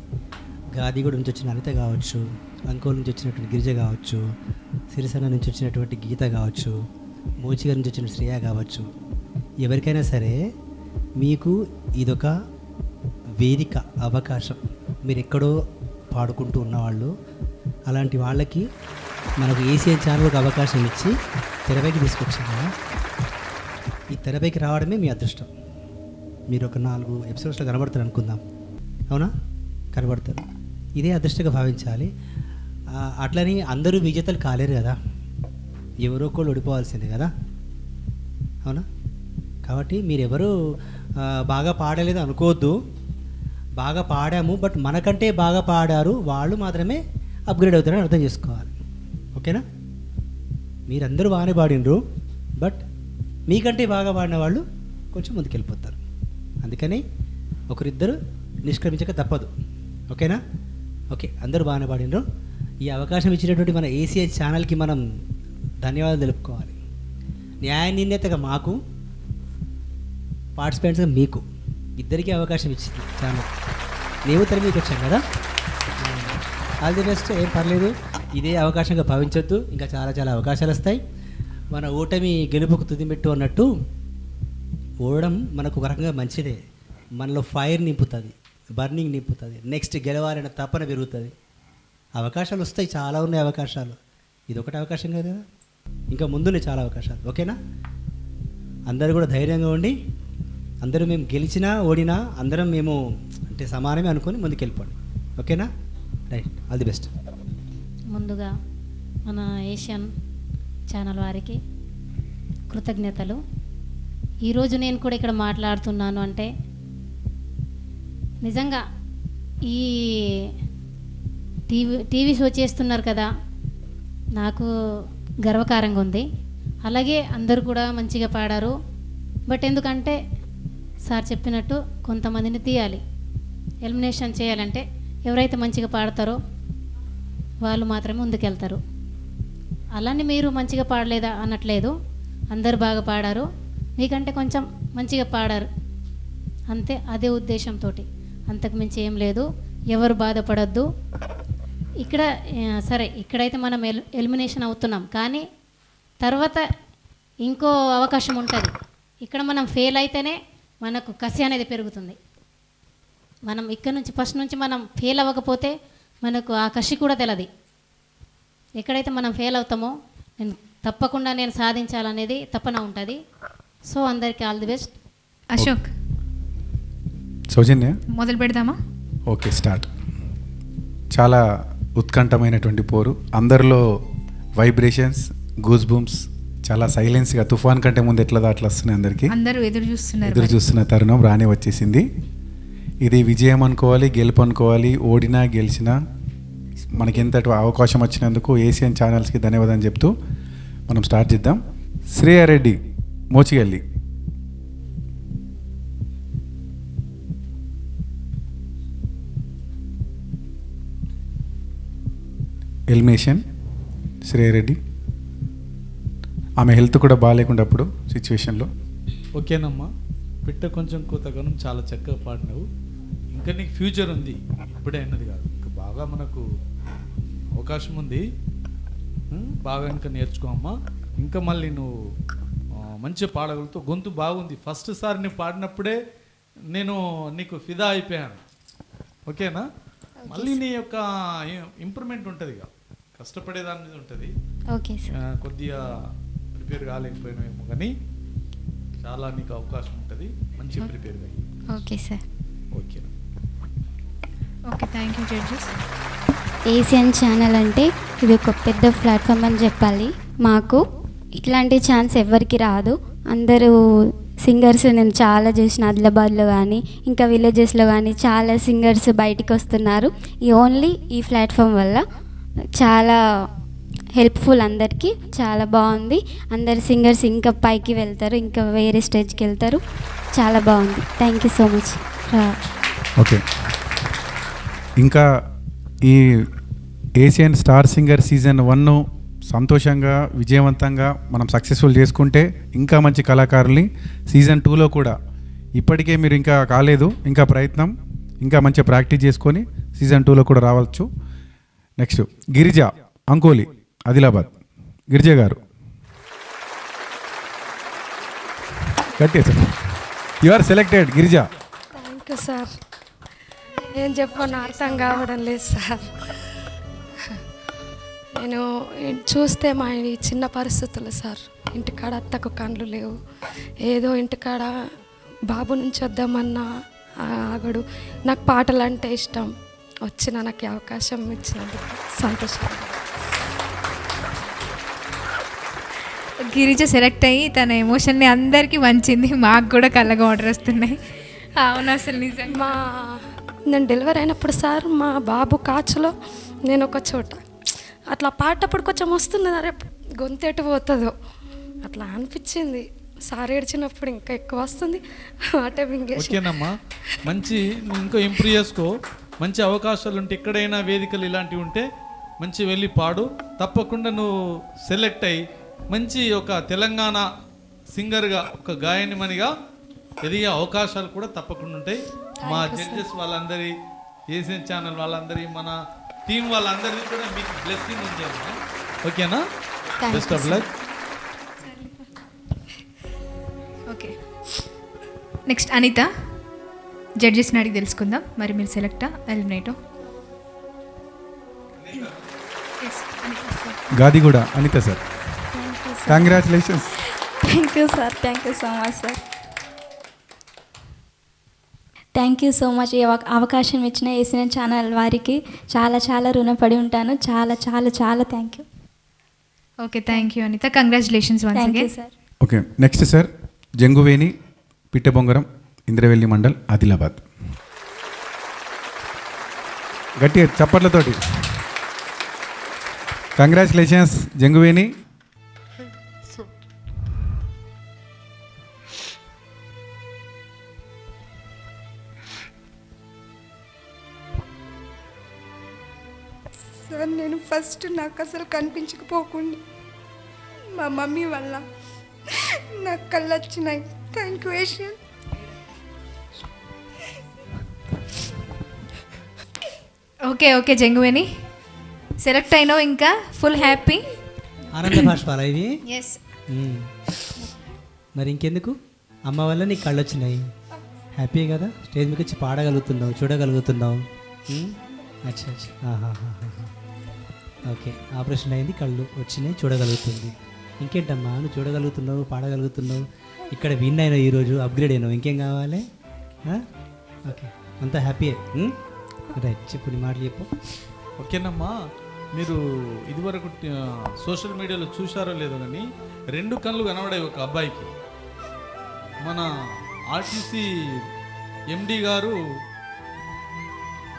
గాదిగూడ నుంచి వచ్చిన అనిత కావచ్చు, అంకోల్ నుంచి వచ్చినటువంటి గిరిజ కావచ్చు, సిరిసన్న నుంచి వచ్చినటువంటి గీత కావచ్చు, మోచిగారి నుంచి వచ్చిన శ్రేయ కావచ్చు, ఎవరికైనా సరే మీకు ఇదొక వేదిక, అవకాశం. మీరు ఎక్కడో పాడుకుంటూ ఉన్నవాళ్ళు, అలాంటి వాళ్ళకి మనకు ఏసియన్ ఛానల్కి అవకాశం ఇచ్చి తెరపైకి తీసుకొచ్చారు కదా. ఈ తెరపైకి రావడమే మీ అదృష్టం. మీరు ఒక 4 ఎపిసోడ్స్లో కనబడతారు అనుకుందాం, అవునా? కనబడతారు. ఇదే అదృష్టంగా భావించాలి. అట్లని అందరూ విజేతలు కాలేరు కదా, ఎవరో ఒకళ్ళు ఓడిపోవాల్సిందే కదా, అవునా? కాబట్టి మీరెవరూ బాగా పాడలేదు అనుకోవద్దు. బాగా పాడాము, బట్ మనకంటే బాగా పాడారు వాళ్ళు మాత్రమే అప్గ్రేడ్ అవుతారని అర్థం చేసుకోవాలి. ఓకేనా? మీరందరూ బాగానే పాడినరు, బట్ మీకంటే బాగా పాడిన వాళ్ళు కొంచెం ముందుకెళ్ళిపోతారు. అందుకని ఒకరిద్దరు నిష్క్రమించక తప్పదు. ఓకేనా? ఓకే, అందరూ బాగానే పాడినరు. ఈ అవకాశం ఇచ్చినటువంటి మన ఏసీఐ ఛానల్కి మనం ధన్యవాదాలు తెలుపుకోవాలి. న్యాయ నిర్ణేతగా మాకు, పార్టిసిపెంట్స్గా మీకు. ఇద్దరికీ అవకాశం ఇచ్చింది ఛానల్. నేను తెర మీకు వచ్చాను కదా. All the best. ఏం పర్లేదు, ఇదే అవకాశంగా భావించొద్దు, ఇంకా చాలా చాలా అవకాశాలు వస్తాయి. మన ఓటమి గెలుపుకు తుదిమెట్టు అన్నట్టు ఓడడం మనకు ఒక రకంగా మంచిదే. మనలో ఫైర్ నింపుతుంది, బర్నింగ్ నింపుతుంది, నెక్స్ట్ గెలవాలనే తపన పెరుగుతుంది. అవకాశాలు వస్తాయి, చాలా ఉన్నాయి అవకాశాలు. ఇది ఒకటి అవకాశం కదా, ఇంకా ముందునే చాలా అవకాశాలు. ఓకేనా? అందరూ కూడా ధైర్యంగా ఉండి, అందరూ మేము గెలిచినా ఓడినా అందరం మేము అంటే సమానమే అనుకొని ముందుకు వెళ్ళిపోండి. ఓకేనా? Right, all the best. ముందుగా మన ఏషియన్ ఛానల్ వారికి కృతజ్ఞతలు. ఈరోజు నేను కూడా ఇక్కడ మాట్లాడుతున్నాను అంటే నిజంగా ఈ టీవీ షో చేస్తున్నారు కదా, నాకు గర్వకారంగా ఉంది. అలాగే అందరూ కూడా మంచిగా పాడారు. బట్ ఎందుకంటే సార్ చెప్పినట్టు కొంతమందిని తీయాలి, ఎలిమినేషన్ చేయాలంటే ఎవరైతే మంచిగా పాడతారో వాళ్ళు మాత్రమే ముందుకెళ్తారు. అలానే మీరు మంచిగా పాడలేదా అనట్లేదు, అందరు బాగా పాడారు, మీకంటే కొంచెం మంచిగా పాడారు అంతే. అదే ఉద్దేశంతో, అంతకుమించి ఏం లేదు. ఎవరు బాధపడద్దు. ఇక్కడ సరే, ఇక్కడైతే మనం ఎలిమినేషన్ అవుతున్నాం, కానీ తర్వాత ఇంకో అవకాశం ఉంటుంది. ఇక్కడ మనం ఫెయిల్ అయితేనే మనకు కసి అనేది పెరుగుతుంది. మనం ఇక్కడ నుంచి ఫస్ట్ నుంచి మనం ఫెయిల్ అవ్వకపోతే మనకు ఆ కసి కూడా తెలియదు. ఎక్కడైతే మనం ఫెయిల్ అవుతామో తప్పకుండా నేను సాధించాలనేది తపన ఉంటుంది. సో అందరికీ ఆల్ ది బెస్ట్. అశోక్, సౌజన్య మొదలు పెడదామా? Okay, start. చాలా ఉత్కంఠమైనటువంటి పోరు, అందరిలో వైబ్రేషన్స్, గూస్ బూమ్స్, చాలా సైలెన్స్గా తుఫాన్ కంటే ముందు ఎట్లా అట్లా వస్తున్నాయి అందరికీ. అందరూ ఎదురు చూస్తున్న తరుణం రానే వచ్చేసింది. ఇది విజయం అనుకోవాలి, గెలుపు అనుకోవాలి. ఓడినా గెలిచినా మనకి ఎంతటి అవకాశం వచ్చినందుకు ఏషియన్ ఛానల్స్కి ధన్యవాదాలు చెప్తూ మనం స్టార్ట్ చేద్దాం. శ్రేయారెడ్డి, మోచిగల్లి. ఎలిమినేషన్ శ్రేయారెడ్డి. ఆమె హెల్త్ కూడా బాగాలేకుండా అప్పుడు సిచ్యువేషన్లో. ఓకేనమ్మా, పిట్ట కొంచెం కూతగనం చాలా చక్కగా పాడినావు. ఇంకా నీకు ఫ్యూచర్ ఉంది, ఇప్పుడే అన్నది కాదు, ఇంకా బాగా మనకు అవకాశం ఉంది. బాగా ఇంకా నేర్చుకో అమ్మా. ఇంకా మళ్ళీ నువ్వు మంచిగా పాడగలుగుతావు, గొంతు బాగుంది. ఫస్ట్ సారి నువ్వు పాడినప్పుడే నేను నీకు ఫిదా అయిపోయాను. ఓకేనా? మళ్ళీ నీ యొక్క ఇంప్రూవ్మెంట్ ఉంటుంది, ఇక కష్టపడేదాని మీద ఉంటుంది. Okay sir. కొద్దిగా ప్రిపేర్ కాలేకపోయినామేమో, కానీ చాలా నీకు అవకాశం ఉంటుంది. మంచిగా ప్రిపేర్ అయ్యి. Okay sir. Okay okay, thank you judges. Asian channel అంటే ఇది ఒక పెద్ద ప్లాట్ఫామ్ అని చెప్పాలి. మాకు ఇట్లాంటి ఛాన్స్ ఎవరికి రాదు. అందరూ సింగర్స్ నేను చాలా చూసిన, ఆదిలాబాద్లో కానీ ఇంకా విలేజెస్లో కానీ చాలా సింగర్స్ బయటికి వస్తున్నారు. ఈ ఓన్లీ ఈ ప్లాట్ఫామ్ వల్ల చాలా హెల్ప్ఫుల్, అందరికీ చాలా బాగుంది. అందరు సింగర్స్ ఇంకా పైకి వెళ్తారు, ఇంకా వేరే స్టేజ్కి వెళ్తారు. చాలా బాగుంది. Thank you so much. Okay, ఇంకా ఈ ఏషియన్ స్టార్ సింగర్ సీజన్ 1 సంతోషంగా విజయవంతంగా మనం సక్సెస్ఫుల్ చేసుకుంటే ఇంకా మంచి కళాకారుల్ని సీజన్ 2లో కూడా, ఇప్పటికే మీరు ఇంకా కాలేదు, ఇంకా ప్రయత్నం, ఇంకా మంచి ప్రాక్టీస్ చేసుకొని సీజన్ 2లో కూడా రావచ్చు. నెక్స్ట్ గిరిజ, అంకోలి, ఆదిలాబాద్. గిరిజ గారు గట్టిగా sir, you are selected. Girija. Thank you sir. ఏం చెప్పను అర్థం కావడం లేదు సార్. నేను చూస్తే మా చిన్న పరిస్థితులు సార్, ఇంటికాడ అత్తకు కండ్లు లేవు, ఏదో ఇంటికాడ బాబు నుంచి వద్దామన్నా ఆగడు. నాకు పాటలు అంటే ఇష్టం, వచ్చిన నాకు అవకాశం ఇచ్చినందుకు సంతోషం. గిరిజ సెలెక్ట్ అయ్యి తన ఎమోషన్ని అందరికీ వంచింది. మాకు కూడా కళ్ళగా ఆర్డర్ వస్తున్నాయి. అవును, అసలు నిజంగా నేను డెలివరీ అయినప్పుడు సార్ మా బాబు కాచులో నేను ఒక చోట అట్లా పాటప్పుడు కొంచెం వస్తున్నది, అరే గొంతెటు పోతుందో అట్లా అనిపించింది. సార్ ఏడ్చినప్పుడు ఇంకా ఎక్కువ వస్తుంది. ఓకేనమ్మా, మంచి ఇంకో ఇంప్రూవ్ చేసుకో. మంచి అవకాశాలు ఉంటే ఎక్కడైనా వేదికలు ఇలాంటివి ఉంటే మంచి వెళ్ళి పాడు. తప్పకుండా నువ్వు సెలెక్ట్ అయ్యి మంచి ఒక తెలంగాణ సింగర్గా, ఒక గాయనిమనిగా ఎదిగే అవకాశాలు కూడా తప్పకుండా ఉంటాయి. మా జడ్జెస్ వాళ్ళందరి, ఏషియన్ ఛానల్ వాళ్ళందరి, మన టీం వాళ్ళందరిది కూడా మీకు బ్లెస్సింగ్ ఉంది అమ్మా. ఓకేనా? Best of luck. Okay, next Anitha. జడ్జెస్ని అడిగి తెలుసుకుందాం, మరి మీరు సెలెక్టా ఎలిమినేటో? Gadiguda Anitha sir, congratulations. Thank you sir, thank you so much sir. Thank you so much. ఈ అవకాశం ఇచ్చిన ఏషియన్ ఛానల్ వారికి చాలా చాలా రుణపడి ఉంటాను. చాలా చాలా చాలా thank you. Okay, thank you Anitha, congratulations once thank you again. Sir. Okay, next sir Janguveni, Pittabongaram, Indravelli mandal, Adilabad. గట్టిగా చప్పట్లతోటి కంగ్రాచులేషన్స్ జంగువేణి. సార్ నేను ఫస్ట్ నాకు అసలు కనిపించకపోకుండా మా మమ్మీ వల్ల నాకు కళ్ళు వచ్చినాయి. Thank you Asian. Okay okay Janguveni, select అయినావు, ఇంకా ఫుల్ హ్యాపీ. ఆనంద భాష్పాలా ఇవి? ఎస్. మరి ఇంకెందుకు, అమ్మ వల్ల నీకు కళ్ళు వచ్చినాయి, హ్యాపీ కదా. స్టేజ్ మీకు వచ్చి పాడగలుగుతున్నావు, చూడగలుగుతున్నావు. అచ్చా అచ్చా, ఓకే. ఆపరేషన్ అయింది, కళ్ళు వచ్చినాయి, చూడగలుగుతుంది. ఇంకేంటమ్మా, నువ్వు చూడగలుగుతున్నావు, పాడగలుగుతున్నావు, ఇక్కడ విన్ అయినావు, ఈరోజు అప్గ్రేడ్ అయినావు, ఇంకేం కావాలి? ఓకే, అంతా హ్యాపీయే. రైట్, చెప్పు, నీ మాటలు చెప్పు. ఓకేనమ్మా, మీరు ఇదివరకు సోషల్ మీడియాలో చూశారో లేదో కానీ 2 కళ్ళు కనబడాయి ఒక అబ్బాయికి. మన ఆర్టీసీ ఎండి గారు,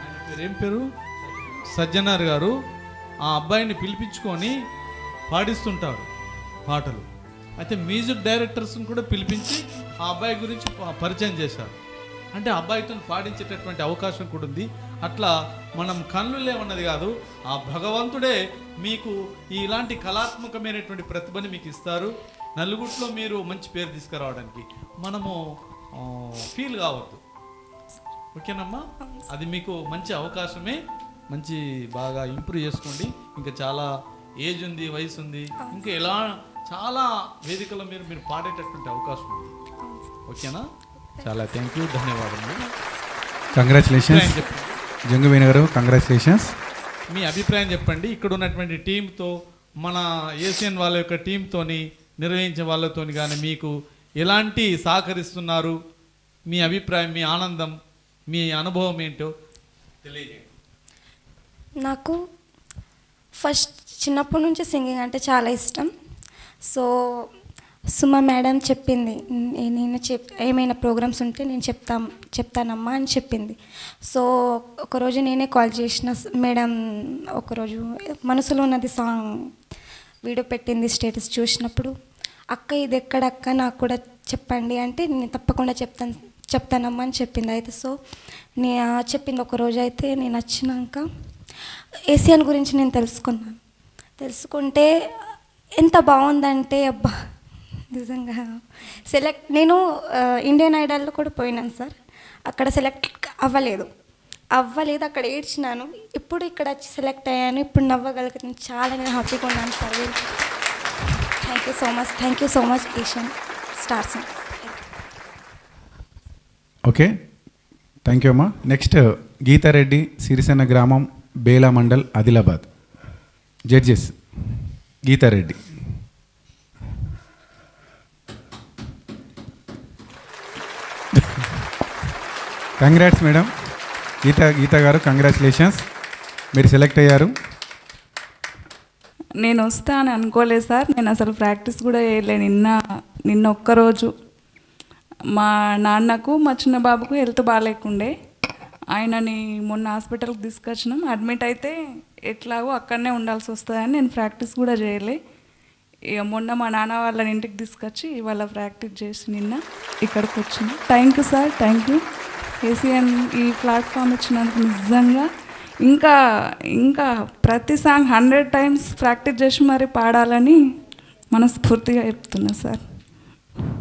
ఆయన పేరు ఏం పేరు, సజ్జనార్ గారు, ఆ అబ్బాయిని పిలిపించుకొని పాడిస్తుంటాడు పాటలు. అయితే మ్యూజిక్ డైరెక్టర్స్ని కూడా పిలిపించి ఆ అబ్బాయి గురించి పరిచయం చేశారు. అంటే అబ్బాయితో పాడించేటటువంటి అవకాశం కూడా ఉంది. అట్లా మనం కన్నులే ఉన్నది కాదు, ఆ భగవంతుడే మీకు ఇలాంటి కళాత్మకమైనటువంటి ప్రతిభని మీకు ఇస్తారు. నలుగుట్లో మీరు మంచి పేరు తీసుకురావడానికి మనము ఫీల్ కావద్దు. ఓకేనమ్మా, అది మీకు మంచి అవకాశమే. మంచి బాగా ఇంప్రూవ్ చేసుకోండి. ఇంకా చాలా ఏజ్ ఉంది, వయసు ఉంది, ఇంకా ఎలా చాలా వేదికలో మీరు పాడేటటువంటి అవకాశం ఉంది. ఓకేనా? చాలా థ్యాంక్ యూ, ధన్యవాదాలు. కంగ్రాచులేషన్స్ జంగువేణి గారు, కంగ్రాచులేషన్స్. మీ అభిప్రాయం చెప్పండి. ఇక్కడ ఉన్నటువంటి టీంతో, మన ఏషియన్ వాళ్ళ యొక్క టీంతోని నిర్వహించే వాళ్ళతోని కానీ మీకు ఎలాంటి సహకరిస్తున్నారు, మీ అభిప్రాయం, మీ ఆనందం, మీ అనుభవం ఏంటో తెలియజేయండి. నాకు ఫస్ట్ చిన్నప్పటి నుంచి సింగింగ్ అంటే చాలా ఇష్టం. సో సుమ మేడం చెప్పింది, నేను ఏమైనా ప్రోగ్రామ్స్ ఉంటే నేను చెప్తానమ్మా అని చెప్పింది. సో ఒకరోజు నేనే కాల్ చేసిన మేడం. ఒకరోజు మనసులో ఉన్నది సాంగ్ వీడియో పెట్టింది, స్టేటస్ చూసినప్పుడు, అక్క ఇది ఎక్కడ అక్క, నాకు కూడా చెప్పండి అంటే, నేను తప్పకుండా చెప్తానమ్మా అని చెప్పింది. అయితే సో చెప్పింది. ఒకరోజు అయితే నేను వచ్చినాక ఏషియన్ గురించి నేను తెలుసుకుంటే ఎంత బాగుందంటే, అబ్బా నిజంగా నేను ఇండియన్ ఐడల్లో కూడా పోయినాను సార్. అక్కడ సెలెక్ట్ అవ్వలేదు, అక్కడ ఏడ్చినాను. ఇప్పుడు ఇక్కడ వచ్చి సెలెక్ట్ అయ్యాను, ఇప్పుడు నవ్వగలుగుతాను. చాలా నేను హ్యాపీగా ఉన్నాను sir. Thank you so much Asian stars. Okay, thank you అమ్మా. నెక్స్ట్ గీతారెడ్డి, సిరిసెన్న గ్రామం, Bela mandal, Adilabad. Judges Geetha Reddy. Congrats madam. Geetha garu, congratulations, మీరు సెలెక్ట్ అయ్యారు. నేను వస్తా అని అనుకోలేదు సార్. నేను అసలు ప్రాక్టీస్ కూడా చేయలే. నిన్న ఒక్కరోజు మా నాన్నకు, మా చిన్న బాబుకు హెల్త్ బాగాలేకుండే, ఆయనని మొన్న హాస్పిటల్కి తీసుకొచ్చినాం. అడ్మిట్ అయితే ఎట్లాగో అక్కడనే ఉండాల్సి వస్తుందని నేను ప్రాక్టీస్ కూడా చేయలే. ఇక మొన్న మా నాన్న వాళ్ళని ఇంటికి తీసుకొచ్చి ఇవాళ ప్రాక్టీస్ చేసి నిన్న ఇక్కడికి వచ్చింది. Thank you sir, thank you. Asian ఈ ప్లాట్ఫామ్ ఇచ్చినందుకు నిజంగా ఇంకా ప్రతి సాంగ్ 100 times ప్రాక్టీస్ చేసి మరి పాడాలని మనస్ఫూర్తిగా చెప్తున్నా సార్.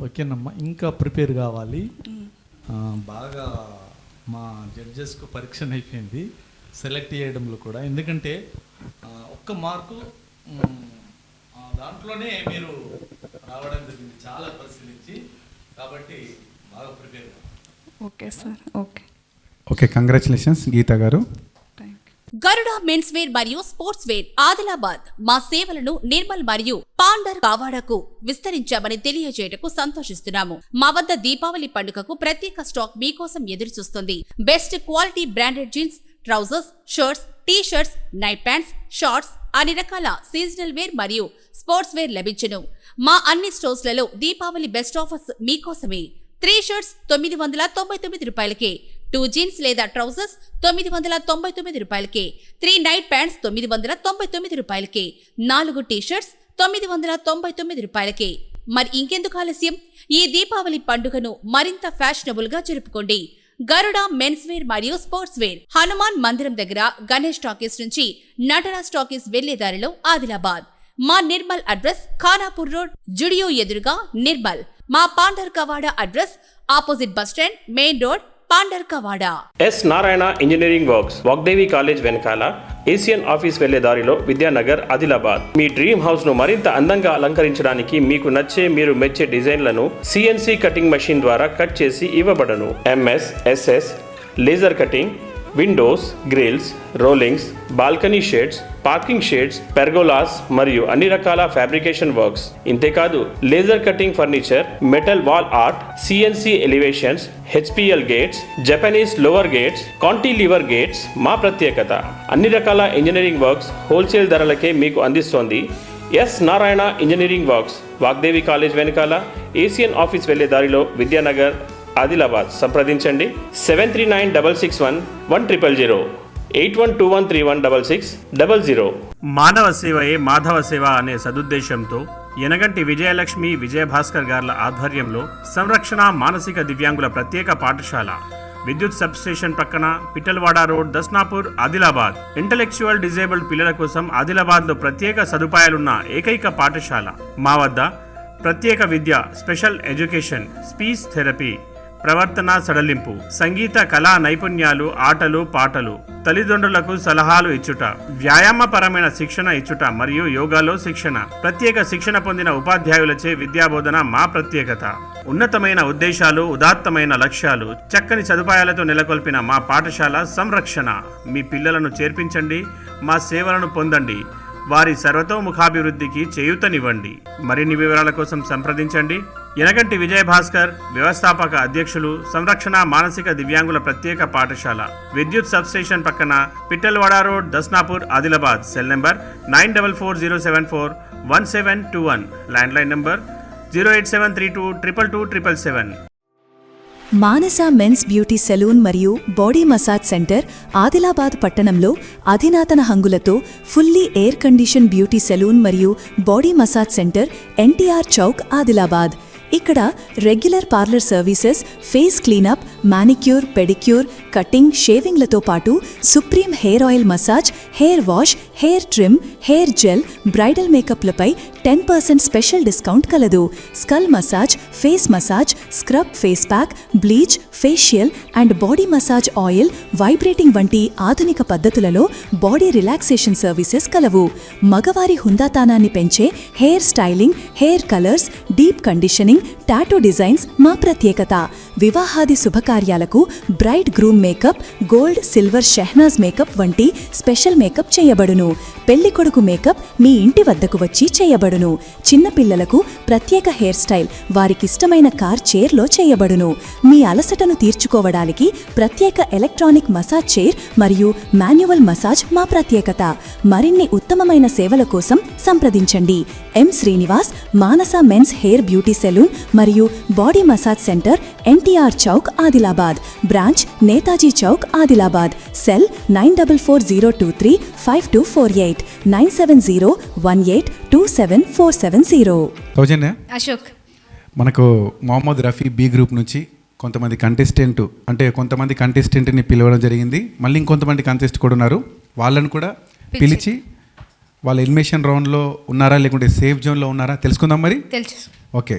ఓకేనమ్మా, ఇంకా ప్రిపేర్ కావాలి. బాగా మా జడ్జెస్కు పరీక్ష అయిపోయింది సెలెక్ట్ చేయడంలో కూడా, ఎందుకంటే ఒక్క మార్కు దాంట్లోనే మీరు రావడం జరిగింది చాలా పరిశీలించి, కాబట్టి బాగా ప్రిపేర్ కావాలి. Okay sir. Okay okay, congratulations Geetha garu. Garuda men's wear మరియు స్పోర్ట్స్ వేర్ ఆదిలాబాద్ మా సేవలను నిర్మల్ మరియు పాండర్ కావాడకు విస్తరించామని తెలియజేయటకు సంతోషిస్తున్నాము. మా వద్ద దీపావళి పండుగకు ప్రత్యేక స్టాక్ మీకోసం ఎదురుచూస్తుంది. Best quality branded jeans, trousers, shirts, T shirts, night pants, shorts, అన్ని రకాల సీజనల్ వేర్ మరియు స్పోర్ట్స్ వేర్ లభించును. మా అన్ని స్టోర్స్లలో దీపావళి బెస్ట్ ఆఫర్స్ మీకోసమే. 3 షర్ట్స్ 999 రూపాయలకే, 2 జీన్స్ లేదా ట్రౌజర్స్ 999 రూపాయలకే, 3 నైట్ ప్యాంట్స్ 999 రూపాయలకే, 4 టీ షర్ట్స్ 999 రూపాయలకే. మరి ఇంకెందుకు ఆలస్యం? ఈ దీపావళి పండుగను మరింత ఫ్యాషనబుల్ గా జరుపుకోండి. గరుడ మెన్స్ వేర్ మరియు స్పోర్ట్స్ వేర్, హనుమాన్ మందిరం దగ్గర, గణేష్ టాకీస్ నుంచి నటరాజ్ టాకీస్ వెళ్లే దారిలో ఆదిలాబాద్. మా నిర్మల్ అడ్రస్ ఖానాపూర్ రోడ్, జుడియో ఎదురుగా నిర్మల్. మా ponder Kawada address opposite bus stand, main road, ponder Kawada. S Narayana engineering works, Vagdevi college వెనకాల, ఏసియన్ ఆఫీస్ వెళ్లే దారిలో, విద్యానగర్, ఆదిలాబాద్. మీ డ్రీమ్ హౌస్ ను మరింత అందంగా అలంకరించడానికి మీకు నచ్చే, మీరు మెచ్చే డిజైన్లను సిఎన్సి కటింగ్ మెషిన్ ద్వారా కట్ చేసి ఇవ్వబడను. MS, SS, laser cutting, windows, grills, rollings, balcony shades, parking shades, pergolas మరియు అన్ని రకాల ఫ్యాబ్రికేషన్ వర్క్స్. ఇంతేకాదు laser cutting furniture, metal wall art, CNC elevations, HPL gates, Japanese louver gates, cantilever gates మా ప్రత్యేకత. అన్ని రకాల ఇంజనీరింగ్ వర్క్స్ హోల్సేల్ ధరలకే మీకు అందిస్తోంది S Narayana engineering works, Vagdevi college వెనకాల, ఏసియన్ ఆఫీస్ వెళ్లే దారిలో, విద్యానగర్, ఆదిలాబాద్. సంప్రదించండి 73961100, 8121316600. మానవ సేవయే మాధవ సేవ అనే సదుద్దేశంతో యనగంటి విజయలక్ష్మి విజయభాస్కర్ గార్ల ఆధ్వర్యంలో సంరక్షణ మానసిక దివ్యాంగుల ప్రత్యేక పాఠశాల, విద్యుత్ సబ్ స్టేషన్ పక్కన, Pittalwada road, Dasnapur, Adilabad. Intellectual disabled పిల్లల కోసం ఆదిలాబాద్లో ప్రత్యేక సదుపాయాలున్న ఏకైక పాఠశాల. మా వద్ద ప్రత్యేక విద్య, స్పెషల్ ఎడ్యుకేషన్, స్పీచ్ థెరపీ, ప్రవర్తన సడలింపు, సంగీత కళా నైపుణ్యాలు, ఆటలు పాటలు, తల్లిదండ్రులకు సలహాలు ఇచ్చుట, వ్యాయామపరమైన శిక్షణ ఇచ్చుట మరియు యోగాలో శిక్షణ. ప్రత్యేక శిక్షణ పొందిన ఉపాధ్యాయులచే విద్యాబోధన మా ప్రత్యేకత. ఉన్నతమైన ఉద్దేశాలు, ఉదాత్తమైన లక్ష్యాలు, చక్కని సదుపాయాలతో నెలకొల్పిన మా పాఠశాల సంరక్షణ. మీ పిల్లలను చేర్పించండి, మా సేవలను పొందండి, వారి సర్వతోముఖాభివృద్ధికి చేయూతనివ్వండి. మరిన్ని వివరాల కోసం సంప్రదించండి యనగంటి విజయభాస్కర్, వ్యవస్థాపక అధ్యక్షులు, సంరక్షణ మానసిక దివ్యాంగుల ప్రత్యేక పాఠశాల, విద్యుత్ సబ్ స్టేషన్ పక్కన, Pittalwada road, Dasnapur, Adilabad. Cell number 9440741721, landline number 08732227777. Manasa men's beauty salon మరియు బాడీ మసాజ్ సెంటర్ ఆదిలాబాద్ పట్టణంలో అధునాతన హంగులతో fully air condition beauty salon మరియు body massage centre NTR Chowk, Adilabad. ఇక్కడ regular parlour services, face cleanup, manicure, pedicure, cutting, షేవింగ్లతో పాటు supreme hair oil massage, hair wash, hair trim, hair gel, bridal మేకప్లపై 10% స్పెషల్ డిస్కౌంట్ కలదు. Scalp massage, face massage, scrub, face pack, bleach, facial and body massage oil, vibrating వంటి ఆధునిక పద్ధతులలో బాడీ రిలాక్సేషన్ సర్వీసెస్ కలవు. మగవారి హుందాతానాన్ని పెంచే hair styling, hair colours, deep conditioning, tattoo designs మా ప్రత్యేకత. వివాహాది శుభకార్యాలకు bride groom makeup, gold, silver Shahnaz makeup వంటి స్పెషల్ మేకప్ చేయబడును. పెళ్లి కొడుకు మేకప్ మీ ఇంటి వద్దకు వచ్చి చేయబడును. చిన్నపిల్లలకు ప్రత్యేక హెయిర్ స్టైల్ వారికిష్టమైన కార్ చైర్లో చేయబడును. మీ అలసటను తీర్చుకోవడానికి ప్రత్యేక ఎలక్ట్రానిక్ మసాజ్ చైర్ మరియు మాన్యువల్ మసాజ్ మా ప్రత్యేకత. మరిన్ని ఉత్తమమైన సేవల కోసం సంప్రదించండి. ఎం శ్రీనివాస్, మానస మెన్స్ హెయిర్ బ్యూటీ సెలూన్ మరియు body massage centre, NTR Chowk, Adilabad. Branch Netaji Chowk, Adilabad. Cell 9440235248, 9701827470. సౌజన్య, అశోక్, మనకు మొహమ్మద్ రఫీ బి గ్రూప్ నుంచి కొంతమంది కంటెస్టెంట్ని పిలవడం జరిగింది. మళ్ళీ ఇంకొంతమంది కంటెస్ట్ కూడా ఉన్నారు. వాళ్ళను కూడా పిలిచి వాళ్ళ ఎలిమినేషన్ రౌండ్లో ఉన్నారా లేకుంటే సేఫ్ జోన్లో ఉన్నారా తెలుసుకుందాం. మరి తెలుసు. Okay,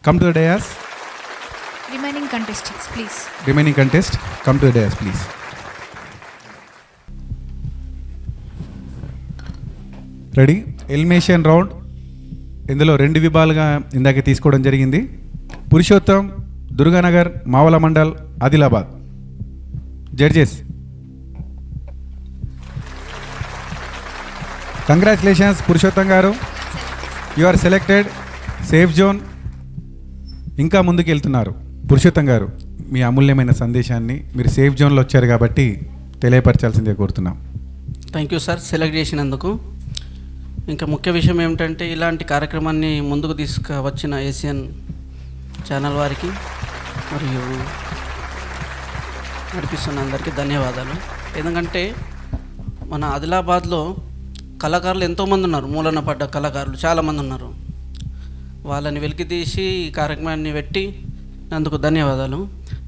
come to the dais. Remaining contestants please. Remaining contest come to the dais please. Ready? Elimination round. ఇందులో 2 విభాగాలుగా ఇందాక తీసుకోవడం జరిగింది. పురుషోత్తం, దుర్గానగర్, మావల మండల్, ఆదిలాబాద్. జడ్జెస్, కంగ్రాచులేషన్స్ పురుషోత్తం గారు, you are selected. Safe zone. ఇంకా ముందుకు వెళ్తున్నారు. పురుషోత్తం గారు, మీ అమూల్యమైన సందేశాన్ని మీరు సేఫ్ జోన్లో వచ్చారు కాబట్టి తెలియపరచాల్సిందే కోరుతున్నాం. థ్యాంక్ యూ సార్ సెలెక్ట్ చేసినందుకు. ఇంకా ముఖ్య విషయం ఏమిటంటే ఇలాంటి కార్యక్రమాన్ని ముందుకు తీసుకువచ్చిన ఏషియన్ ఛానల్ వారికి మరియు నడిపిస్తున్న అందరికీ ధన్యవాదాలు. ఎందుకంటే మన ఆదిలాబాద్లో కళాకారులు ఎంతోమంది ఉన్నారు, మూలన పడ్డ కళాకారులు చాలామంది ఉన్నారు. వాళ్ళని వెలికితీసి ఈ కార్యక్రమాన్ని పెట్టి అందుకు ధన్యవాదాలు.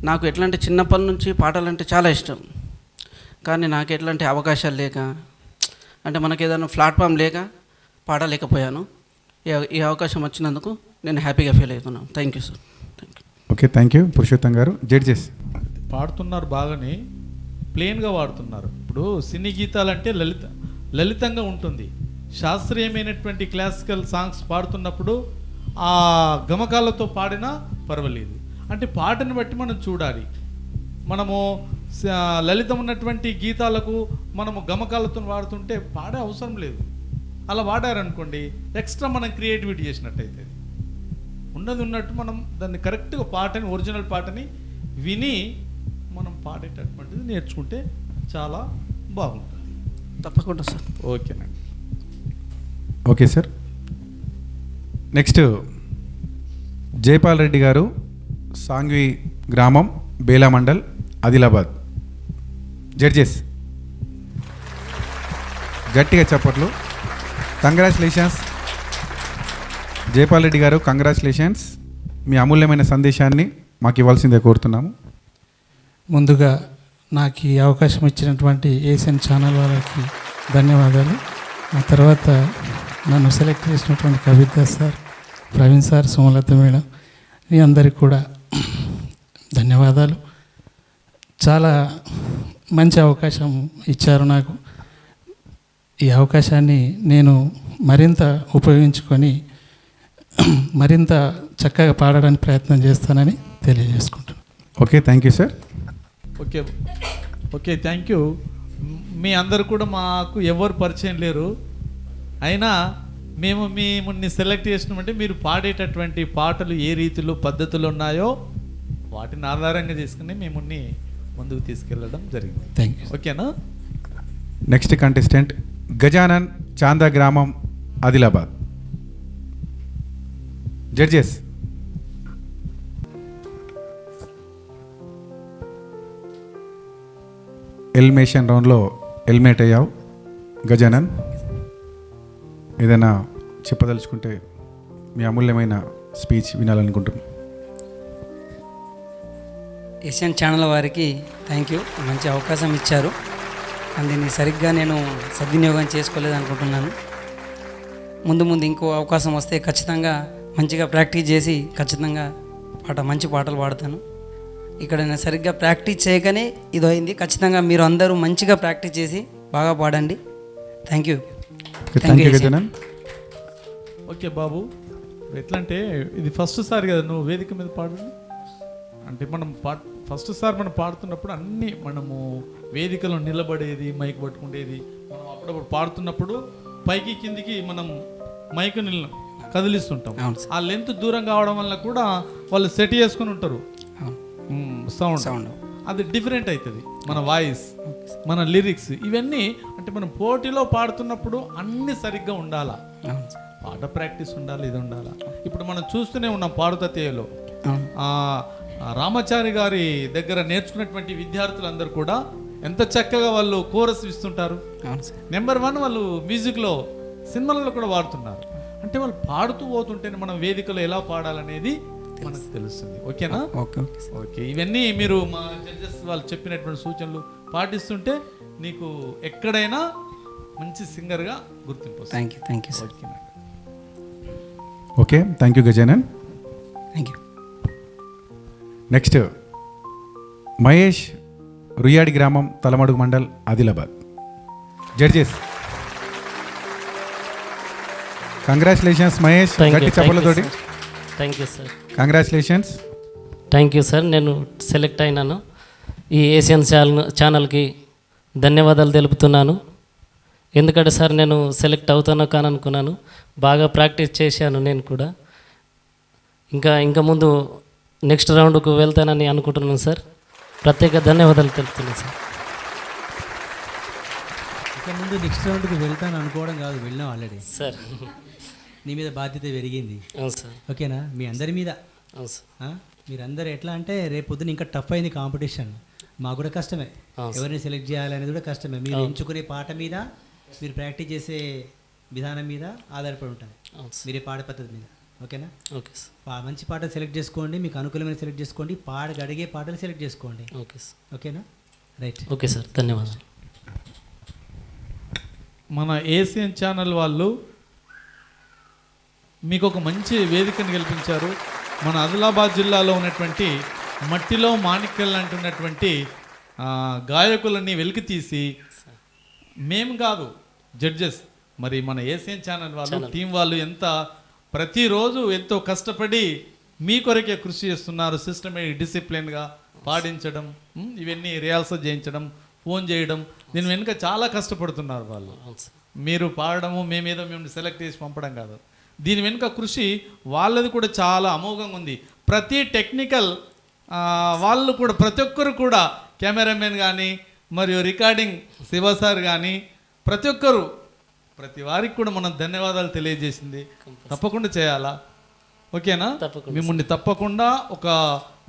నాకు ఎట్లాంటి చిన్నప్పటి నుంచి పాటలంటే చాలా ఇష్టం, కానీ నాకు ఎట్లాంటి అవకాశాలు లేక, అంటే మనకి ఏదైనా ప్లాట్ఫామ్ లేక పాడలేకపోయాను. ఈ అవకాశం వచ్చినందుకు నేను హ్యాపీగా ఫీల్ అవుతున్నాను. Thank you sir. Thank you. Okay, thank you Purushottam గారు. జడ్జెస్, పాడుతున్నారు బాగానే, ప్లెయిన్గా వాడుతున్నారు. ఇప్పుడు సినీ గీతాలంటే లలితంగా ఉంటుంది. శాస్త్రీయమైనటువంటి క్లాసికల్ సాంగ్స్ పాడుతున్నప్పుడు ఆ గమకాలతో పాడినా పర్వాలేదు. అంటే పాటను బట్టి మనం చూడాలి. మనము లలితం ఉన్నటువంటి గీతాలకు మనము గమకాలతో వాడుతుంటే పాడే అవసరం లేదు. అలా వాడారనుకోండి, ఎక్స్ట్రా మనం క్రియేటివిటీ చేసినట్టయితే ఉన్నది ఉన్నట్టు మనం దాన్ని కరెక్ట్గా పాటని, ఒరిజినల్ పాటని విని మనం పాడేటటువంటిది నేర్చుకుంటే చాలా బాగుంటుంది. తప్పకుండా సార్. ఓకేనండి. Okay sir. Next Jaipal Reddy గారు, సాంగ్వి గ్రామం, బేలా మండల్, ఆదిలాబాద్. జడ్జెస్, గట్టిగా చప్పట్లు. కంగ్రాచులేషన్స్ జైపాల్ రెడ్డి గారు, కంగ్రాచులేషన్స్. మీ అమూల్యమైన సందేశాన్ని మాకు ఇవ్వాల్సిందే కోరుతున్నాము. ముందుగా నాకు ఈ అవకాశం ఇచ్చినటువంటి ఏషియన్ ఛానల్ వాళ్ళకి ధన్యవాదాలు. ఆ తర్వాత నన్ను సెలెక్ట్ చేసినటువంటి Kavitha sir, Praveen sir, Sumalatha madam, మీ అందరికి కూడా ధన్యవాదాలు. చాలా మంచి అవకాశం ఇచ్చారు నాకు. ఈ అవకాశాన్ని నేను మరింత ఉపయోగించుకొని మరింత చక్కగా పాడడానికి ప్రయత్నం చేస్తానని తెలియజేసుకుంటాను. Okay, thank you sir. Okay okay, thank you. మీ అందరు కూడా మాకు ఎవరు పరిచయం లేరు, అయినా మేము మిమ్మల్ని సెలెక్ట్ చేసినామంటే మీరు పాడేటటువంటి పాటలు ఏ రీతిలో పద్ధతులు ఉన్నాయో వాటిని ఆధారంగా చేసుకుని మిమ్మల్ని ముందుకు తీసుకెళ్ళడం జరిగింది. Thank you. ఓకేనా? నెక్స్ట్ కంటెస్టెంట్ గజానన్, చాందా గ్రామం, ఆదిలాబాద్. జడ్జెస్, ఎలిమినేషన్ రౌండ్లో ఎలిమినేట్ అయ్యావు గజానన్. ఏదైనా చెప్పదలుచుకుంటే మీ అమూల్యమైన స్పీచ్ వినాలనుకుంటున్నాను. ఏషియన్ ఛానల్ వారికి థ్యాంక్ యూ. మంచి అవకాశం ఇచ్చారు, కానీ దీన్ని సరిగ్గా నేను సద్వినియోగం చేసుకోలేదు అనుకుంటున్నాను. ముందు ఇంకో అవకాశం వస్తే ఖచ్చితంగా మంచిగా ప్రాక్టీస్ చేసి ఖచ్చితంగా మంచి పాటలు పాడతాను. ఇక్కడ నేను సరిగ్గా ప్రాక్టీస్ చేయకనే ఇది అయింది. ఖచ్చితంగా మీరు అందరూ మంచిగా ప్రాక్టీస్ చేసి బాగా పాడండి. Thank you. ఓకే బాబు, ఎట్లా అంటే ఇది ఫస్ట్ సారి కదా నువ్వు వేదిక మీద పాడండి. అంటే మనం ఫస్ట్ సారి మనం పాడుతున్నప్పుడు అన్నీ మనము వేదికలో నిలబడేది, మైక్ పట్టుకునేది, మనం అప్పుడప్పుడు పాడుతున్నప్పుడు పైకి కిందికి మనం మైక్ కదిలిస్తుంటాం. ఆ లెంత్ దూరం కావడం వల్ల కూడా వాళ్ళు సెట్ చేసుకుని ఉంటారు సౌండ్. అది డిఫరెంట్ అవుతుంది. మన వాయిస్, మన లిరిక్స్, ఇవన్నీ అంటే మనం పోటీలో పాడుతున్నప్పుడు అన్నీ సరిగ్గా ఉండాలా, పాట ప్రాక్టీస్ ఉండాలి, ఇది ఉండాలా. ఇప్పుడు మనం చూస్తూనే ఉన్నాం పాడుతేలో రామాచారి గారి దగ్గర నేర్చుకున్నటువంటి విద్యార్థులందరూ కూడా ఎంత చక్కగా వాళ్ళు కోరస్ ఇస్తుంటారు. నెంబర్ 1 వాళ్ళు మ్యూజిక్లో, సినిమాలలో కూడా వాడుతున్నారు. అంటే వాళ్ళు పాడుతూ పోతుంటేనే మనం వేదికలో ఎలా పాడాలనేది మనకు తెలుస్తుంది. ఓకేనా? ఓకే, ఇవన్నీ మీరు మా జడ్జెస్ వాళ్ళు చెప్పినటువంటి సూచనలు పాటిస్తుంటే నీకు ఎక్కడైనా మంచి సింగర్గా గుర్తింపు వస్తుంది. Thank you. Okay, thank you Gajanan. Thank you. Next Mahesh, Ruyyadi గ్రామం, తలమడుగు మండల్, ఆదిలాబాద్. జడ్జెస్ కంగ్రాచులేషన్స్ మహేష్, గట్టి చప్పలతోటి. Thank you sir. Congratulations. Thank you sir. నేను సెలెక్ట్ అయినాను. ఈ ఏషియన్ ఛానల్కి ధన్యవాదాలు తెలుపుతున్నాను. ఎందుకంటే సార్ నేను సెలెక్ట్ అవుతానో కాననుకున్నాను. బాగా ప్రాక్టీస్ చేశాను నేను కూడా. ఇంకా ముందు నెక్స్ట్ రౌండ్కు వెళ్తానని అనుకుంటున్నాను సార్. ప్రత్యేక ధన్యవాదాలు తెలుపుతున్నాను సార్. ఇక ముందు నెక్స్ట్ రౌండ్కి వెళ్తాను అనుకోవడం కాదు, వెళ్ళాం ఆల్రెడీ సార్. నీ మీద బాధ్యత పెరిగింది. అవును సార్. ఓకేనా? మీ అందరి మీద. అవును సార్. మీరందరూ ఎట్లా అంటే రేపు పొద్దున ఇంకా టఫ్ అయింది కాంపిటీషన్. మాకు కూడా కష్టమే, ఎవరిని సెలెక్ట్ చేయాలనేది కూడా కష్టమే. మీరు ఎంచుకునే పాట మీద, మీరు ప్రాక్టీస్ చేసే విధానం మీద ఆధారపడి ఉంటుంది, మీరే పాడే పద్ధతి మీద. ఓకేనా? Okay sir. మంచి పాటలు సెలెక్ట్ చేసుకోండి, మీకు అనుకూలమైన సెలెక్ట్ చేసుకోండి, అడిగే పాటలు సెలెక్ట్ చేసుకోండి. Okay sir. ఓకేనా? రైట్. ఓకే సార్, ధన్యవాదాలు. మన ఏషియన్ ఛానల్ వాళ్ళు మీకు ఒక మంచి వేదికను కల్పించారు. మన ఆదిలాబాద్ జిల్లాలో ఉన్నటువంటి మట్టిలో మాణిక్యాలు అంటున్నటువంటి గాయకులని వెలికి తీసి, మేము కాదు జడ్జెస్, మరి మన ఏషియన్ ఛానల్ వాళ్ళు టీం వాళ్ళు ప్రతిరోజు ఎంతో కష్టపడి మీ కొరకే కృషి చేస్తున్నారు. సిస్టమేటిక్ డిసిప్లిన్గా పాడించడం, ఇవన్నీ రిహార్సల్ చేయించడం, ఫోన్ చేయడం, దీని వెనుక చాలా కష్టపడుతున్నారు వాళ్ళు. మీరు పాడడము మేమేదో మేము సెలెక్ట్ చేసి పంపడం కాదు, దీని వెనుక కృషి వాళ్ళది కూడా చాలా అమోఘంగా ఉంది. ప్రతి టెక్నికల్ వాళ్ళు కూడా, ప్రతి ఒక్కరు కూడా, కెమెరామెన్ కానీ మరియు రికార్డింగ్ శివ సార్ కానీ ప్రతి వారికి కూడా మనం ధన్యవాదాలు తెలియజేసింది. తప్పకుండా చేయాలా? ఓకేనా? మిమ్మల్ని తప్పకుండా ఒక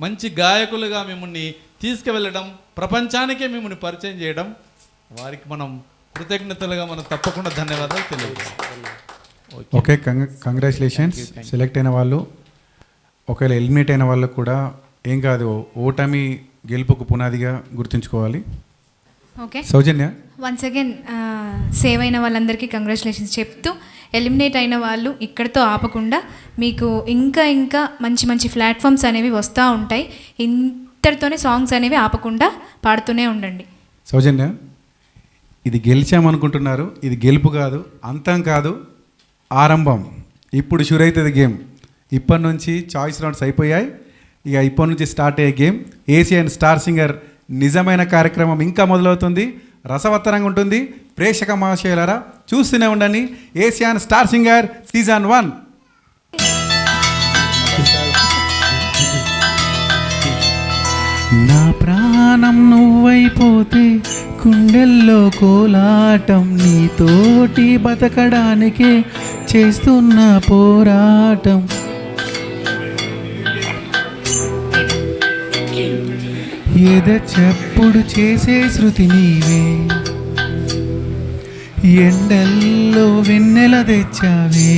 మంచి గాయకులుగా మిమ్మల్ని తీసుకువెళ్ళడం, ప్రపంచానికే మిమ్మల్ని పరిచయం చేయడం, వారికి మనం కృతజ్ఞతలుగా మనం తప్పకుండా ధన్యవాదాలు తెలియజేస్తాం. Okay, congratulations. సెలెక్ట్ అయిన వాళ్ళు, ఒకవేళ ఎలిమినేట్ అయిన వాళ్ళకు కూడా ఏం కాదు, ఓటమి గెలుపుకు పునాదిగా గుర్తుంచుకోవాలి. ఓకే, సౌజన్య వన్స్ అగైన్ సేవ్ అయిన వాళ్ళందరికీ కంగ్రాచులేషన్స్ చెప్తూ, ఎలిమినేట్ అయిన వాళ్ళు ఇక్కడితో ఆపకుండా మీకు ఇంకా మంచి మంచి ప్లాట్ఫామ్స్ అనేవి వస్తూ ఉంటాయి. ఇంతటితోనే సాంగ్స్ అనేవి ఆపకుండా పాడుతూనే ఉండండి. సౌజన్య, ఇది గెలిచామనుకుంటున్నారు, ఇది గెలుపు కాదు, అంతం కాదు, ఆరంభం. ఇప్పుడు షూర్ అవుతుంది గేమ్. ఇప్పటి నుంచి చాయిస్ రౌండ్స్ అయిపోయాయి. ఇక ఇప్పటి నుంచి స్టార్ట్ అయ్యే గేమ్ ఏషియన్ స్టార్ సింగర్ నిజమైన కార్యక్రమం ఇంకా మొదలవుతుంది. రసవత్తరంగా ఉంటుంది. ప్రేక్షక మహాశయులారా చూస్తూనే ఉండండి. Asian star singer season 1. నా ప్రాణం నువ్వైపోతే గుండెల్లో కోలాటం, నీతోటి బతకడానికే చేస్తున్న పోరాటం. ఎద చెప్పుడు చేసే శృతి నీవే, ఎండల్లో వెన్నెల తెచ్చావే,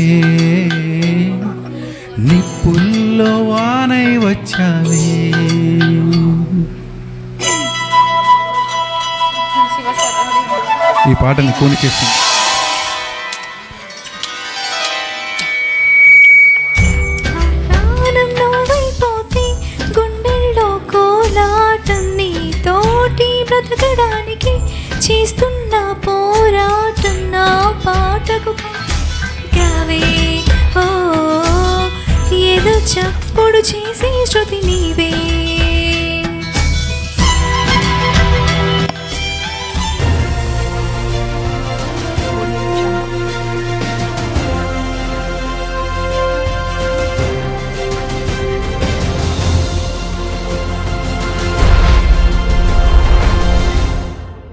నిప్పుల్లో వానై వచ్చావే. ఈ పాటని కోని చేస్తుంది. గుండెల్లో కోలాటం, నీతోటి బ్రతకడానికి చేస్తున్న పోరాటం, నా పాటకు గావే ఓ ఏదో చప్పుడు చేసే శృతి నీవే.